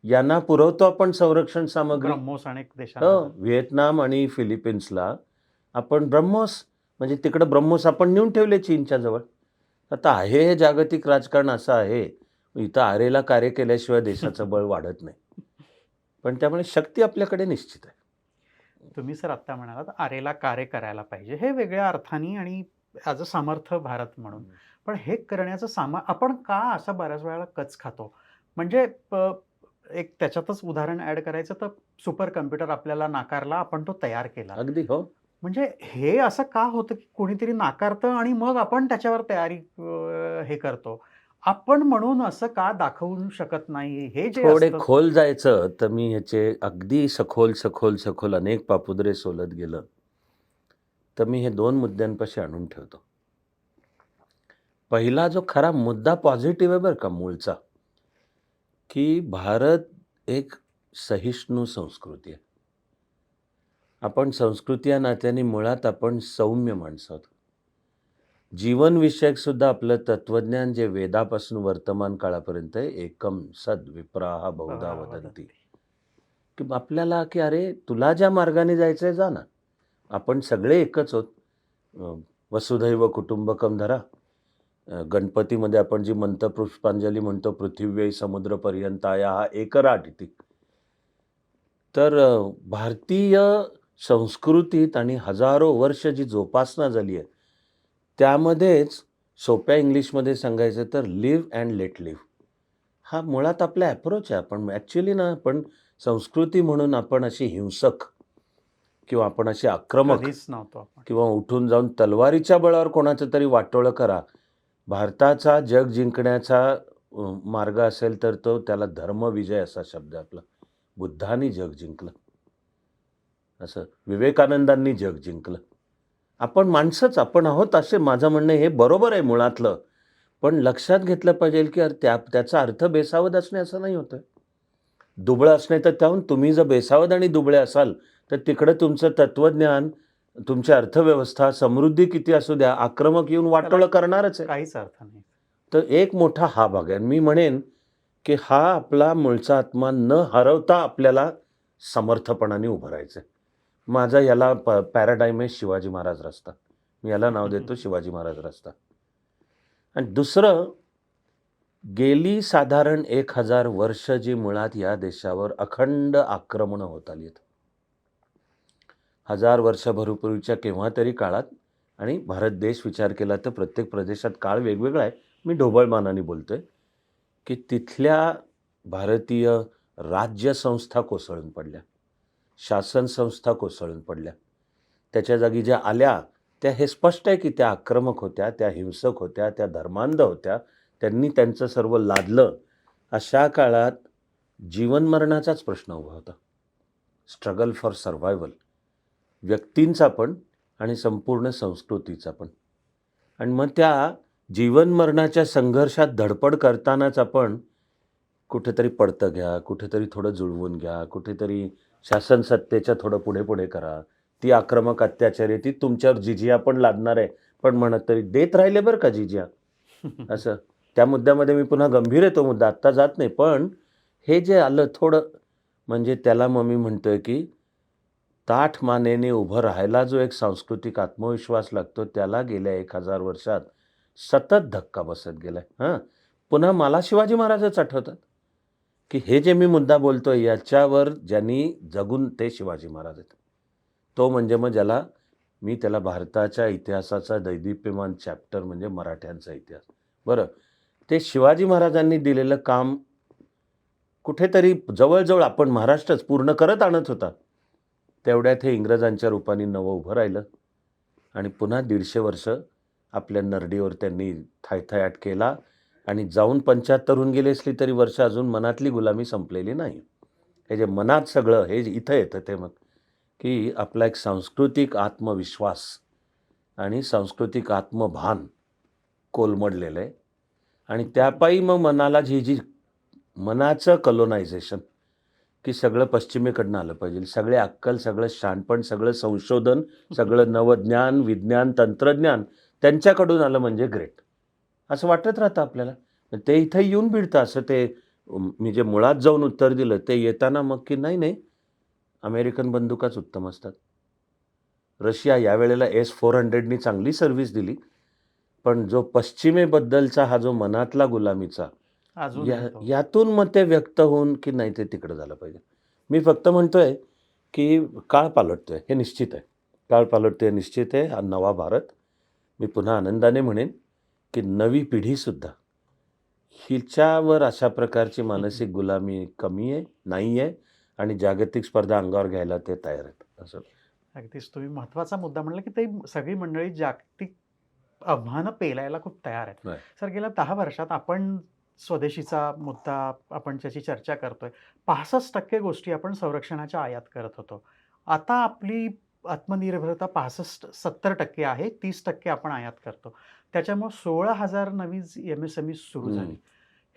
यांना पुरवतो आपण संरक्षण सामग्री.
ब्रह्मोस अनेक देशांना.
व्हिएतनाम आणि फिलिपिन्सला आपण ब्रह्मोस, म्हणजे तिकडं ब्रह्मोस आपण नेऊन ठेवले चीनच्या जवळ. आता आहे हे जागतिक राजकारण असं आहे, इथं आरेला कार्य केल्याशिवाय देशाचं बळ वाढत नाही. पण त्यामुळे शक्ती आपल्याकडे निश्चित आहे.
तुम्ही सर आत्ता म्हणालात आरेला कार्य करायला पाहिजे, हे वेगळ्या अर्थाने आणि ॲज अ समर्थ भारत म्हणून. पण हे करण्याचं आपण का असं बऱ्याच वेळेला कच खातो? म्हणजे एक त्याच्यातच उदाहरण ॲड करायचं तर सुपर कम्प्युटर आपल्याला नाकारला, आपण तो तयार केला.
अगदी हो.
म्हणजे हे असं का होतं की कोणीतरी नाकारतं आणि मग आपण त्याच्यावर तयारी हे करतो. आपण म्हणून असं का दाखवू शकत नाही? हे जे
थोडे
असतं.
खोल जायचं तर मी ह्याचे अगदी सखोल अनेक पापुद्रे सोलत गेलं तर मी हे 2 मुद्द्यांपाशी आणून ठेवतो. पहिला जो खरा मुद्दा पॉझिटिव्ह आहे बरं का मूळचा, की भारत एक सहिष्णू संस्कृती आहे. आपण संस्कृती या नात्याने मुळात आपण सौम्य माणसं आहोत. जीवनविषयक सुद्धा आपलं तत्वज्ञान जे वेदापासून वर्तमान काळापर्यंत आहे, एकम सद विप्राह बहुधा वदंती. की आपल्याला की अरे तुला ज्या मार्गाने जायचंय जा ना. आपण सगळे एकच आहोत. वसुधैव कुटुंबकम धरा. गणपतीमध्ये आपण जी म्हणतो पुष्पांजली म्हणतो, पृथिव्यै समुद्रपर्यंताया हा एकराट इति. तर भारतीय संस्कृतीत आणि हजारो वर्ष जी जोपासना झाली आहे, त्यामध्येच सोप्या इंग्लिशमध्ये सांगायचं तर लिव्ह अँड लेट लिव्ह. हा मुळात आपला अप्रोच आहे. आपण ॲक्च्युअली ना आपण संस्कृती म्हणून आपण अशी हिंसक किंवा आपण अशी आक्रमक
कधीच नव्हतो आपण.
किंवा उठून जाऊन तलवारीच्या बळावर कोणाचं तरी वाटोळं करा. भारताचा जग जिंकण्याचा मार्ग असेल तर तो त्याला धर्मविजय असा शब्द आहे आपला. बुद्धांनी जग जिंकलं. असं विवेकानंदांनी जग जिंकलं. आपण माणसंच आपण आहोत असे माझं म्हणणं हे बरोबर आहे मुळातलं. पण लक्षात घेतलं पाहिजे की त्याचा अर्थ बेसावध असणे असं नाही होतं. दुबळं असणे तर त्याहून तुम्ही जर बेसावध आणि दुबळे असाल तर तिकडे तुमचं तत्त्वज्ञान, तुमची अर्थव्यवस्था, समृद्धी किती असू द्या, आक्रमक येऊन वाटोळं करणारच आहे.
काहीच अर्थ नाही.
तर एक मोठा हा भाग आहे. मी म्हणेन की हा आपला मूळचा आत्मा न हरवता आपल्याला समर्थपणाने उभं राहायचं आहे. माझा याला पॅराडाईम आहे शिवाजी महाराज रस्ता. मी याला नाव देतो शिवाजी महाराज रस्ता. आणि दुसरं, गेली साधारण 1000 वर्ष जी मुळात या देशावर अखंड आक्रमणं होत आली आहेत. 1000 वर्षापूर्वीच्या केव्हा तरी काळात, आणि भारत देश विचार केला तर प्रत्येक प्रदेशात काळ वेगवेगळा आहे. मी ढोबळमानाने बोलतोय की तिथल्या भारतीय राज्यसंस्था कोसळून पडल्या, शासन संस्था कोसळून पडल्या. त्याच्या जागी ज्या आल्या त्या हे स्पष्ट आहे की त्या आक्रमक होत्या, त्या हिंसक होत्या, त्या धर्मांध होत्या. त्यांनी त्यांचं सर्व लादलं. अशा काळात जीवनमरणाचाच प्रश्न उभा होता. स्ट्रगल फॉर सर्व्हायव्हल, व्यक्तींचा पण आणि संपूर्ण संस्कृतीचा पण. आणि मग त्या जीवनमरणाच्या संघर्षात धडपड करतानाच आपण कुठेतरी पडतं घ्या, कुठेतरी थोडं जुळवून घ्या, कुठेतरी शासन सत्तेच्या थोडं पुढे पुढे करा. ती आक्रमक अत्याचारी ती तुमच्यावर जिजिया पण लादणार आहे, पण म्हणत तरी देत राहिले बरं का जिजिया. असं त्या मुद्द्यामध्ये मी पुन्हा गंभीर आहे तो मुद्दा, आत्ता जात नाही. पण हे जे आलं थोडं, म्हणजे त्याला मग मी म्हणतोय की ताठ मानेने उभं राहायला जो एक सांस्कृतिक आत्मविश्वास लागतो, त्याला गेल्या 1000 वर्षात सतत धक्का बसत गेलाय. पुन्हा मला शिवाजी महाराजच आठवतात की हे जे मी मुद्दा बोलतोय याच्यावर ज्यांनी जगून ते शिवाजी महाराज आहेत. तो म्हणजे मग ज्याला मी त्याला भारताच्या इतिहासाचा दैदिप्यमान चॅप्टर म्हणजे मराठ्यांचा इतिहास. बरं, ते शिवाजी महाराजांनी दिलेलं काम कुठेतरी जवळजवळ आपण महाराष्ट्रच पूर्ण करत आणत होता. तेवढ्यात हे इंग्रजांच्या रूपाने नवं उभं राहिलं आणि पुन्हा 150 वर्ष आपल्या नरडीवर त्यांनी थायथायाट केला. आणि जाऊन 75 होऊन गेली असली तरी वर्ष अजून मनातली गुलामी संपलेली नाही. हे जे मनात सगळं हे इथं येतं ते मग की आपला एक सांस्कृतिक आत्मविश्वास आणि सांस्कृतिक आत्मभान कोलमडलेलं आहे. आणि त्यापायी मग मनाला जी मनाचं कलोनायझेशन की सगळं पश्चिमेकडनं आलं पाहिजे. सगळे अक्कल, सगळं शहाणपण, सगळं संशोधन, सगळं नवज्ञान, विज्ञान, तंत्रज्ञान त्यांच्याकडून आलं म्हणजे ग्रेट, असं वाटत राहतं आपल्याला. ते इथं येऊन भिडतं. असं ते मी जे मुळात जाऊन उत्तर दिलं ते येताना मग की नाही, अमेरिकन बंदुकाच उत्तम असतात. रशिया यावेळेला S-400नी चांगली सर्व्हिस दिली. पण जो पश्चिमेबद्दलचा हा जो मनातला गुलामीचा
अजून येतो.
यातून मग ते व्यक्त होऊन की नाही ते तिकडं झालं पाहिजे. मी फक्त म्हणतोय की काळ पालटतोय हे निश्चित आहे. काळ पालटतोय निश्चित आहे. हा नवा भारत, मी पुन्हा आनंदाने म्हणेन की नवी पिढीसुद्धा हिच्यावर अशा प्रकारची मानसिक गुलामी कमी आहे, नाही आहे. आणि जागतिक स्पर्धा अंगावर घ्यायला ते तयार आहेत. असं
अगदीच तुम्ही महत्त्वाचा मुद्दा म्हणला की ते सगळी मंडळी जागतिक आव्हानं पेलायला खूप तयार आहेत.
Right.
सर, गेल्या 10 वर्षात आपण स्वदेशीचा मुद्दा आपण ज्याची चर्चा करतोय, 65% गोष्टी आपण संरक्षणाच्या आयात करत होतो. आता आपली आत्मनिर्भरता 65-70% आहे, 30% आपण आयात करतो. त्याच्यामुळे 16,000 नवी MSME सुरू झाली.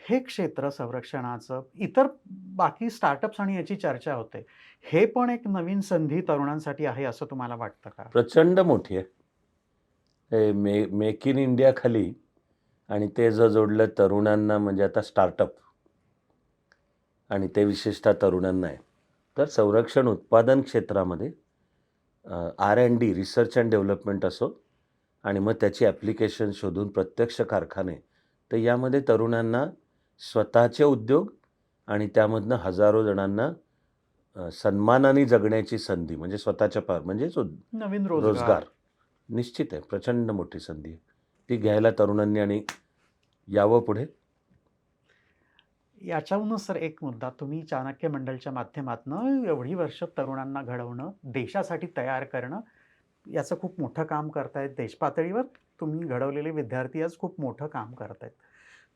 हे क्षेत्र संरक्षणाचं, इतर बाकी स्टार्टअप्स आणि याची चर्चा होते. हे पण एक नवीन संधी तरुणांसाठी आहे असं तुम्हाला वाटतं का?
प्रचंड मोठी आहे. हे मेक इन इंडिया खाली आणि ते जर जोडलं तरुणांना म्हणजे आता स्टार्टअप आणि ते विशेषतः तरुणांना आहे. तर संरक्षण उत्पादन क्षेत्रामध्ये R&D रिसर्च अँड डेव्हलपमेंट असो आणि मग त्याची ॲप्लिकेशन शोधून प्रत्यक्ष कारखाने, तर यामध्ये तरुणांना स्वतःचे उद्योग आणि त्यामधनं हजारो जणांना सन्मानाने जगण्याची संधी म्हणजे स्वतःच्या म्हणजेच
नवीन
रोजगार निश्चित आहे. प्रचंड मोठी संधी आहे. ती घ्यायला तरुणांनी आणि यावं पुढे.
याच्यावरूनच सर एक मुद्दा, तुम्ही चाणक्य मंडलच्या माध्यमातनं एवढी वर्ष तरुणांना घडवणं, देशासाठी तयार करणं, याचं खूप मोठं काम करतायत. देशपातळीवर तुम्ही घडवलेले विद्यार्थी आज खूप मोठं काम करतायत.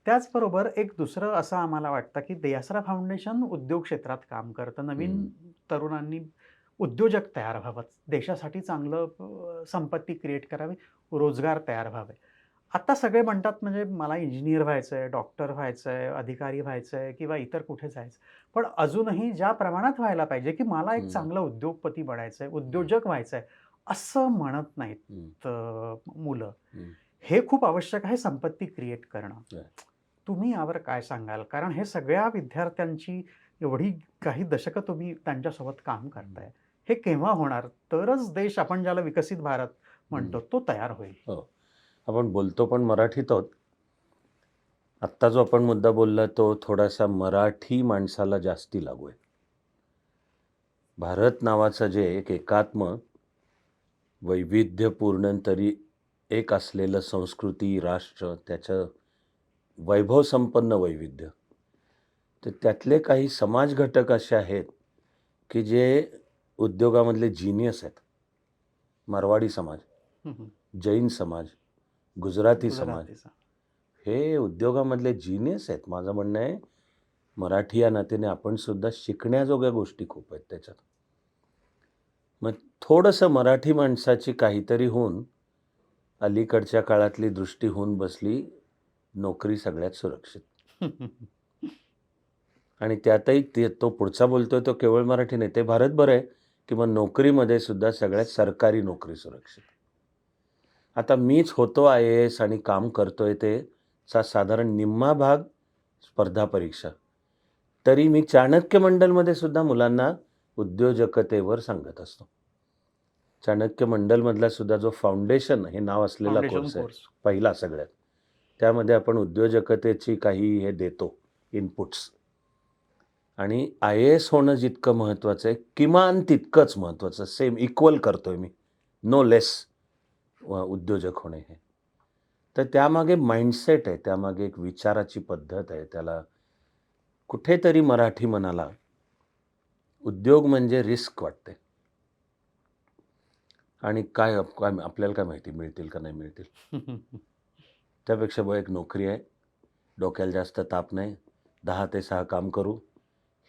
त्याचबरोबर एक दुसरं असं आम्हाला वाटतं, की देआसरा फाउंडेशन उद्योग क्षेत्रात काम करतं. नवीन तरुणांनी उद्योजक तयार व्हावं, देशासाठी चांगलं संपत्ती क्रिएट करावी, रोजगार तयार व्हावे. आता सगळे म्हणतात म्हणजे मला इंजिनियर व्हायचं आहे, डॉक्टर व्हायचं आहे, अधिकारी व्हायचं आहे किंवा इतर कुठे जायचं. पण अजूनही ज्या प्रमाणात व्हायला पाहिजे, की मला एक चांगलं उद्योगपती बनायचं आहे, उद्योजक व्हायचं आहे, असं म्हणत नाहीत मुलं. हे खूप आवश्यक आहे संपत्ती क्रिएट करणं. तुम्ही यावर काय सांगाल? कारण हे सगळ्या विद्यार्थ्यांची एवढी काही दशकं तुम्ही त्यांच्यासोबत काम करताय. हे केव्हा होणार? तरच देश आपण ज्याला विकसित भारत म्हणतो तो तयार होईल.
हो, आपण बोलतो पण मराठीत आहोत. आत्ता जो आपण मुद्दा बोलला तो थोडासा मराठी माणसाला जास्ती लागू आहे. भारत नावाचं जे एक एकात्म वैविध्यपूर्ण तरी एक असलेलं संस्कृती, राष्ट्र, त्याचं वैभवसंपन्न वैविध्य, तर त्यातले काही समाज घटक असे आहेत की जे उद्योगामधले जीनियस आहेत. मारवाडी समाज, जैन समाज, गुजराती समाज,
गुजरातीचा.
हे उद्योगामधले जीनियस आहेत. माझं म्हणणं आहे मराठी या नात्याने आपण सुद्धा शिकण्याजोग्या गोष्टी खूप आहेत त्याच्यात. मग थोडंसं मराठी माणसाची काहीतरी होऊन अलीकडच्या काळातली दृष्टी होऊन बसली, नोकरी सगळ्यात सुरक्षित. आणि त्यातही तो पुढचा बोलतोय तो केवळ मराठी नाही, ते भारतभर आहे की मग नोकरीमध्ये सुद्धा सगळ्यात सरकारी नोकरी सुरक्षित. आता मीच होतो IAS आणि काम करतोय तेचा साधारण निम्मा भाग स्पर्धा परीक्षा. तरी मी चाणक्य मंडलमध्ये सुद्धा मुलांना उद्योजकतेवर सांगत असतो. चाणक्य मंडलमधला सुद्धा जो फाउंडेशन हे नाव असलेला कोर्स आहे, पहिला सगळ्यात, त्यामध्ये आपण उद्योजकतेची काही हे देतो इनपुट्स. आणि IAS होणं जितकं महत्त्वाचं आहे, किमान तितकंच महत्त्वाचं, सेम इक्वल करतोय मी, नो लेस उद्योजक होणे हे. तर त्यामागे माइंडसेट आहे, त्यामागे एक विचाराची पद्धत आहे. त्याला कुठेतरी मराठी मनाला उद्योग म्हणजे रिस्क वाटते. आणि काय आपल्याला काय माहिती मिळतील का नाही मिळतील. त्यापेक्षा एक नोकरी आहे, डोक्याला जास्त ताप नाही, 10 ते 6 काम करू,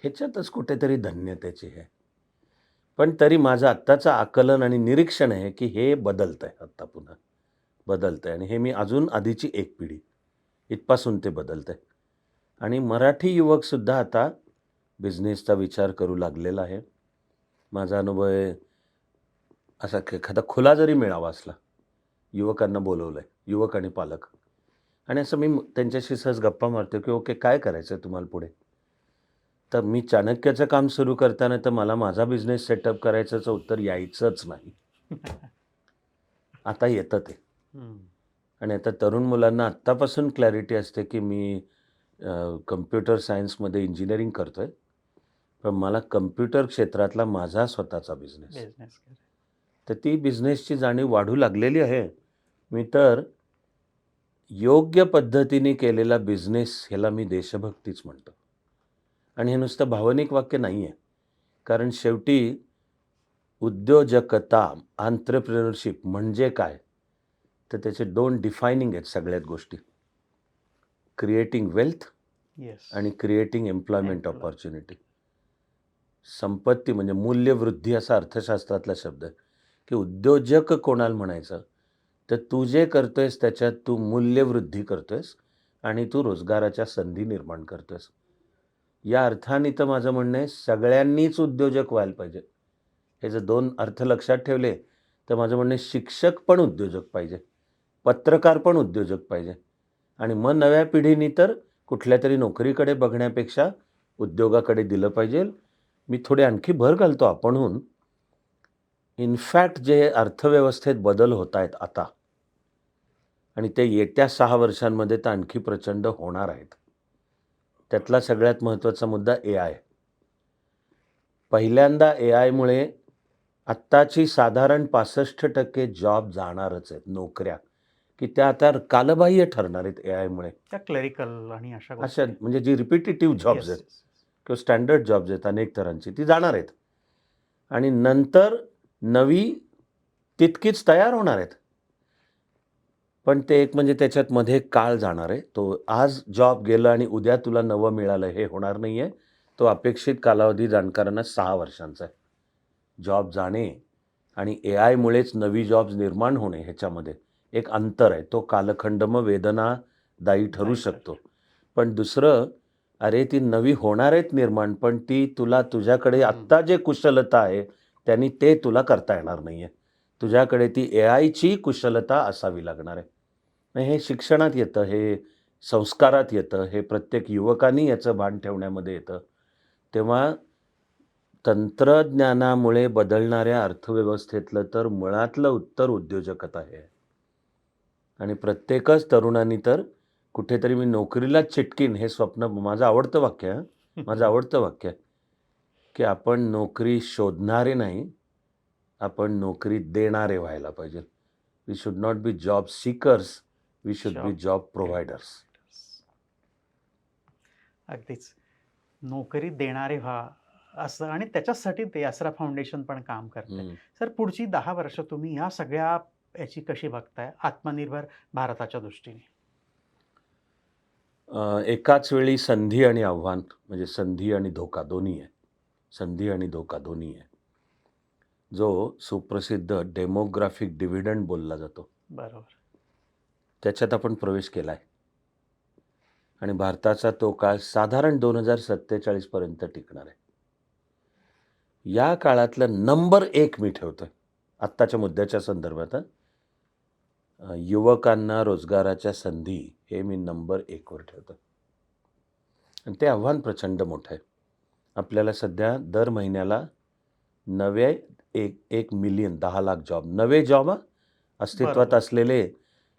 ह्याच्यातच कुठेतरी धन्यतेची आहे. पण तरी माझं आत्ताचं आकलन आणि निरीक्षण आहे की हे बदलतं आहे, आत्ता पुन्हा बदलतं आहे. आणि हे मी अजून आधीची एक पिढी इथपासून ते बदलतं आहे. आणि मराठी युवकसुद्धा आता बिझनेसचा विचार करू लागलेला आहे. माझा अनुभव आहे, असा एखादा खुला जरी मेळावा असला, युवकांना बोलवलं आहे, युवक आणि पालक, आणि असं मी त्यांच्याशी सहज गप्पा मारतो की ओके काय करायचं आहे तुम्हाला पुढे. तर मी चाणक्याचं काम सुरू करताना तर मला माझा बिझनेस सेटअप करायचं उत्तर यायचंच नाही. आता येतं ते. आणि आता तरुण मुलांना आत्तापासून क्लॅरिटी असते की मी कम्प्युटर सायन्समध्ये इंजिनिअरिंग करतोय, पण मला कम्प्युटर क्षेत्रातला माझा स्वतःचा बिझनेस. तर ती बिझनेसची जाणीव वाढू लागलेली आहे. मी तर योग्य पद्धतीने केलेला बिझनेस ह्याला मी देशभक्तीच म्हणतो. आणि हे नुसतं भावनिक वाक्य नाही आहे, कारण शेवटी उद्योजकता, एंटरप्रेन्योरशिप म्हणजे काय, तर त्याचे 2 डिफायनिंग आहेत सगळ्यात गोष्टी, क्रिएटिंग वेल्थ आणि क्रिएटिंग एम्प्लॉयमेंट ऑपॉर्च्युनिटी. संपत्ती म्हणजे मूल्यवृद्धी असा अर्थशास्त्रातला शब्द आहे की उद्योजक कोणाला म्हणायचं, तर तू जे करतोयस त्याच्यात तू मूल्यवृद्धी करतोयस आणि तू रोजगाराच्या संधी निर्माण करतोयस. या अर्थाने तर माझं म्हणणं आहे सगळ्यांनीच उद्योजक व्हायला पाहिजे. हे जर 2 अर्थ लक्षात ठेवले तर माझं म्हणणं आहे शिक्षक पण उद्योजक पाहिजे, पत्रकार पण उद्योजक पाहिजे, आणि मग नव्या पिढीने तर कुठल्या तरी नोकरीकडे बघण्यापेक्षा उद्योगाकडे दिलं पाहिजे. मी थोडे आणखी भर घालतो आपणहून. इनफॅक्ट जे अर्थव्यवस्थेत बदल होत आहेत आता, आणि ते येत्या 6 वर्षांमध्ये तर आणखी प्रचंड होणार आहेत. त्यातला सगळ्यात महत्त्वाचा मुद्दा AI. पहिल्यांदा AIमुळे आत्ताची साधारण 65% जॉब जाणारच आहेत, नोकऱ्या, की त्या आता कालबाह्य ठरणार आहेत AI मुळे.
त्या क्लेरिकल आणि अशा गोष्टी
अशा म्हणजे जी रिपिटेटिव्ह जॉब्स
Yes,
आहेत
yes.
किंवा स्टँडर्ड जॉब्स आहेत अनेक तऱ्हांची ती जाणार आहेत आणि नंतर नवी तितकीच तयार होणार आहेत. पण ते एक म्हणजे त्याच्यात मध्ये काळ जाणार आहे. तो आज जॉब गेलं आणि उद्या तुला नवं मिळालं हे होणार नाही आहे. तो अपेक्षित कालावधी जाणकारांना 6 वर्षांचा आहे. जॉब जाणे आणि AIमुळेच नवी जॉब्स निर्माण होणे ह्याच्यामध्ये एक अंतर आहे. तो कालखंड मग वेदनादायी ठरू
दायी
शकतो. पण दुसरं, अरे ती नवी होणार आहेत निर्माण, पण ती तुला तुझ्याकडे आत्ता जे कुशलता आहे, त्यांनी ते तुला करता येणार नाही आहे. तुझ्याकडे ती AIची कुशलता असावी लागणार आहे. मग हे शिक्षणात येतं, हे संस्कारात येतं, हे प्रत्येक युवकांनी याचं भान ठेवण्यामध्ये येतं. तेव्हा तंत्रज्ञानामुळे बदलणाऱ्या अर्थव्यवस्थेतलं तर मुळातलं उत्तर उद्योजकता आहे. आणि प्रत्येकच तरुणांनी तर कुठेतरी मी नोकरीलाच चिटकीन हे स्वप्न माझं आवडतं वाक्य आहे हं. माझं आवडतं वाक्य आहे, की आपण नोकरी शोधणारे नाही, आपण नोकरी देणारे व्हायला पाहिजे. We should not be job seekers, we should be
Job
job providers.
अगदीच. नोकरी देणारे व्हा असं आणि त्याच्यासाठी ते आसरा फाउंडेशन पण काम करतंय. सर पुढची 10 वर्ष तुम्ही ह्या सगळ्या याची कशी बघताय आत्मनिर्भर भारताच्या दृष्टीने?
एकाच वेळी संधी आणि आव्हान म्हणजे संधी आणि धोका दोन्ही आहे. संधी आणि धोका दोन्ही आहे. जो सुप्रसिद्ध डेमोग्राफिक डिव्हिडंड बोलला जातो.
बरोबर.
त्याच्यात आपण प्रवेश केला आहे. आणि भारताचा तो काळ साधारण 2047 पर्यंत टिकणार आहे. या काळातलं नंबर 1 मी ठेवतोय. आत्ताच्या मुद्द्याच्या संदर्भात युवकांना रोजगाराच्या संधी हे मी नंबर 1 वर ठेवतो. आणि ते आव्हान प्रचंड मोठं आहे. आपल्याला सध्या दर महिन्याला नवे 1 मिलियन 10 लाख जॉब नवे जॉब अस्तित्वात
बरोबर.
असलेले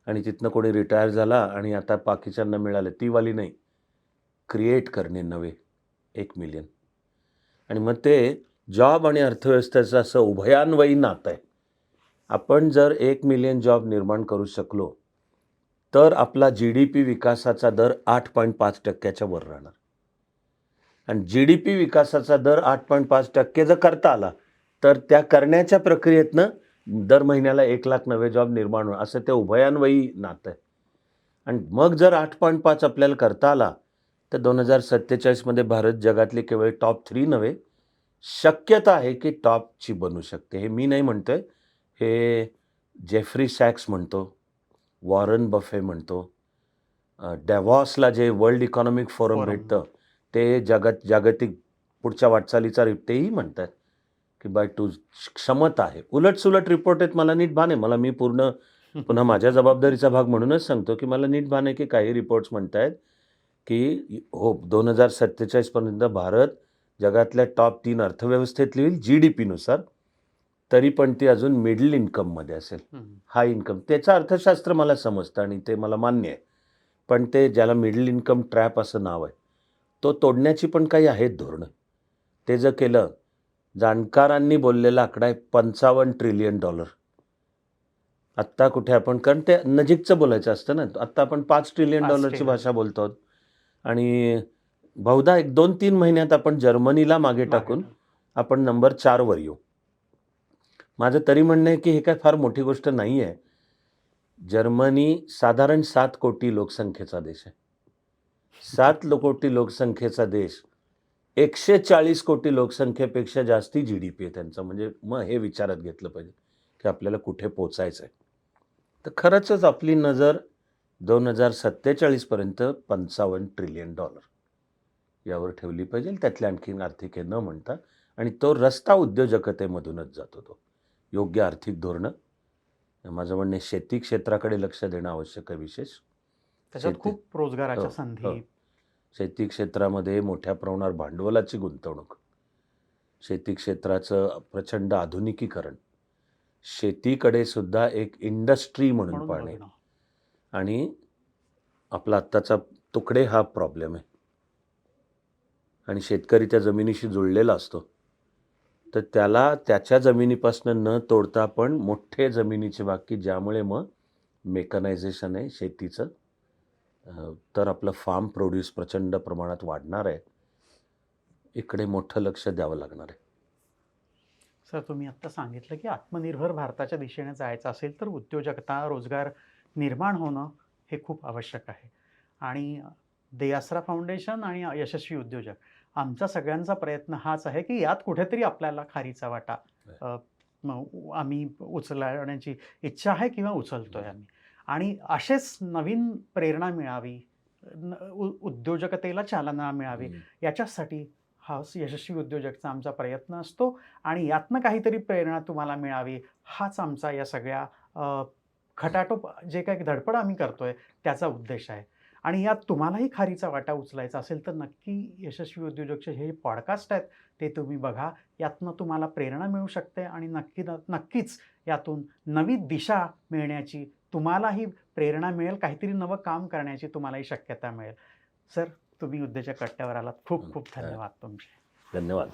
आणि तिथनं कोणी रिटायर झाला आणि आता बाकीच्यांना मिळाले ती वाली नाही. क्रिएट करणे नवे 1 मिलियन. आणि मग ते जॉब आणि अर्थव्यवस्थेचं असं उभयान्वयी नातं आहे. आपण जर 1 मिलियन जॉब निर्माण करू शकलो, तर आपला GDP विकासाचा दर 8.5% वर राहणार. आणि GDP विकासाचा दर 8.5% जर करता आला, तर त्या करण्याच्या प्रक्रियेतनं दर महिन्याला 1 लाख नवे जॉब निर्माण होणार असं ते उभयान्वयी नातं आहे. आणि मग जर 8.5 आपल्याला करता आला, तर 2047 भारत जगातले केवळ टॉप 3 नव्हे, शक्यता आहे की टॉपची बनू शकते. हे मी नाही म्हणतोय, हे जेफ्री सॅक्स म्हणतो, वॉरन बफे म्हणतो, डॅव्हॉसला जे वर्ल्ड इकॉनॉमिक फोरम भेटतं, ते जागतिक पुढच्या वाटचालीचा तेही म्हणतात, की बाय टू क्षमता आहे. उलट-सुलट रिपोर्ट आहेत मला नीट भान आहे. मी पुन्हा माझ्या जबाबदारीचा भाग म्हणूनच सांगतो, की मला नीट भान आहे, की काही रिपोर्ट्स म्हणतायत, की हो 2047 पर्यंत भारत जगातल्या टॉप 3 अर्थव्यवस्थेतली होईल GDPनुसार. तरी पण ती अजून मिडल इन्कममध्ये असेल. हाय इन्कम. त्याचं अर्थशास्त्र मला समजतं आणि ते मला मान्य आहे. पण ते ज्याला मिडल इन्कम ट्रॅप असं नाव आहे, तो तोडण्याची पण काही आहेत धोरणं. ते जर केलं, जाणकारांनी बोललेला आकडा आहे $55 ट्रिलियन. आत्ता कुठे आपण कारण ते नजीकचं बोलायचं असतं ना. आत्ता आपण $5 ट्रिलियन ची भाषा बोलतो आहोत. आणि बहुधा 1-2-3 महिन्यात आपण जर्मनीला मागे टाकून आपण नंबर 4 वर येऊ. माझं तरी म्हणणं आहे, की हे काय फार मोठी गोष्ट नाही आहे. जर्मनी साधारण 7 कोटी लोकसंख्येचा देश आहे. 7 कोटी लोकसंख्येचा देश 140 कोटी लोकसंख्येपेक्षा जास्ती GDP आहे त्यांचा. म्हणजे मग हे विचारात घेतलं पाहिजे, की आपल्याला कुठे पोचायचं आहे. तर खरंच आपली नजर 2047 पर्यंत $55 ट्रिलियन यावर ठेवली पाहिजे. त्यातल्या आणखीन आर्थिक हे न म्हणता आणि तो रस्ता उद्योजकतेमधूनच जातो तो. योग्य आर्थिक धोरणं. माझं म्हणणं आहे शेती क्षेत्राकडे लक्ष देणं आवश्यक आहे विशेष.
त्याच्यात खूप रोजगाराच्या
हो,
संधी.
हो. शेती क्षेत्रामध्ये मोठ्या प्रमाणावर भांडवलाची गुंतवणूक. शेती क्षेत्राचं प्रचंड आधुनिकीकरण. शेतीकडे सुद्धा एक इंडस्ट्री म्हणून पाहणे.
बघणं.
आणि आपला आत्ताचा तुकडे हा प्रॉब्लेम आहे. आणि शेतकरी त्या जमिनीशी जुळलेला असतो. तर त्याला त्याच्या जमिनीपासून न तोडता पण मोठे जमिनीचे भाग की ज्यामुळे मग मेकनायझेशन आहे शेतीचं, तर आपलं फार्म प्रोड्यूस प्रचंड प्रमाणात वाढणार आहे. इकडे मोठं लक्ष द्यावं लागणार आहे.
सर, तुम्ही आत्ता सांगितलं की आत्मनिर्भर भारताच्या दिशेने जायचं असेल तर उद्योजकता, रोजगार निर्माण होणं हे खूप आवश्यक आहे. आणि दे आसरा फाउंडेशन आणि यशस्वी उद्योजक आमचा सगळ्यांचा प्रयत्न हाच आहे की यात कुठेतरी आपल्याला खारीचा वाटा आम्ही उचलण्याची इच्छा आहे किंवा उचलतोय आम्ही. आणि असेच नवीन प्रेरणा मिळावी, उद्योजकतेला चालना मिळावी, याच्यासाठी हा यशस्वी उद्योजकचा आमचा प्रयत्न असतो. आणि यातनं काहीतरी प्रेरणा तुम्हाला मिळावी, हाच आमचा या सगळ्या खटाटोप जे काही धडपड आम्ही करतोय त्याचा उद्देश आहे. आणि यात तुम्हालाही खारीचा वाटा उचलायचा असेल तर नक्की यशस्वी उद्योजकचे हे पॉडकास्ट आहेत ते तुम्ही बघा. यातनं तुम्हाला प्रेरणा मिळू शकते आणि नक्कीच यातून नवी दिशा मिळण्याची तुम्हालाही प्रेरणा मिळेल, काहीतरी नवं काम करण्याची तुम्हालाही शक्यता मिळेल. सर, तुम्ही उद्योजक कट्ट्यावर आलात. खूप खूप धन्यवाद तुमचे.
धन्यवाद.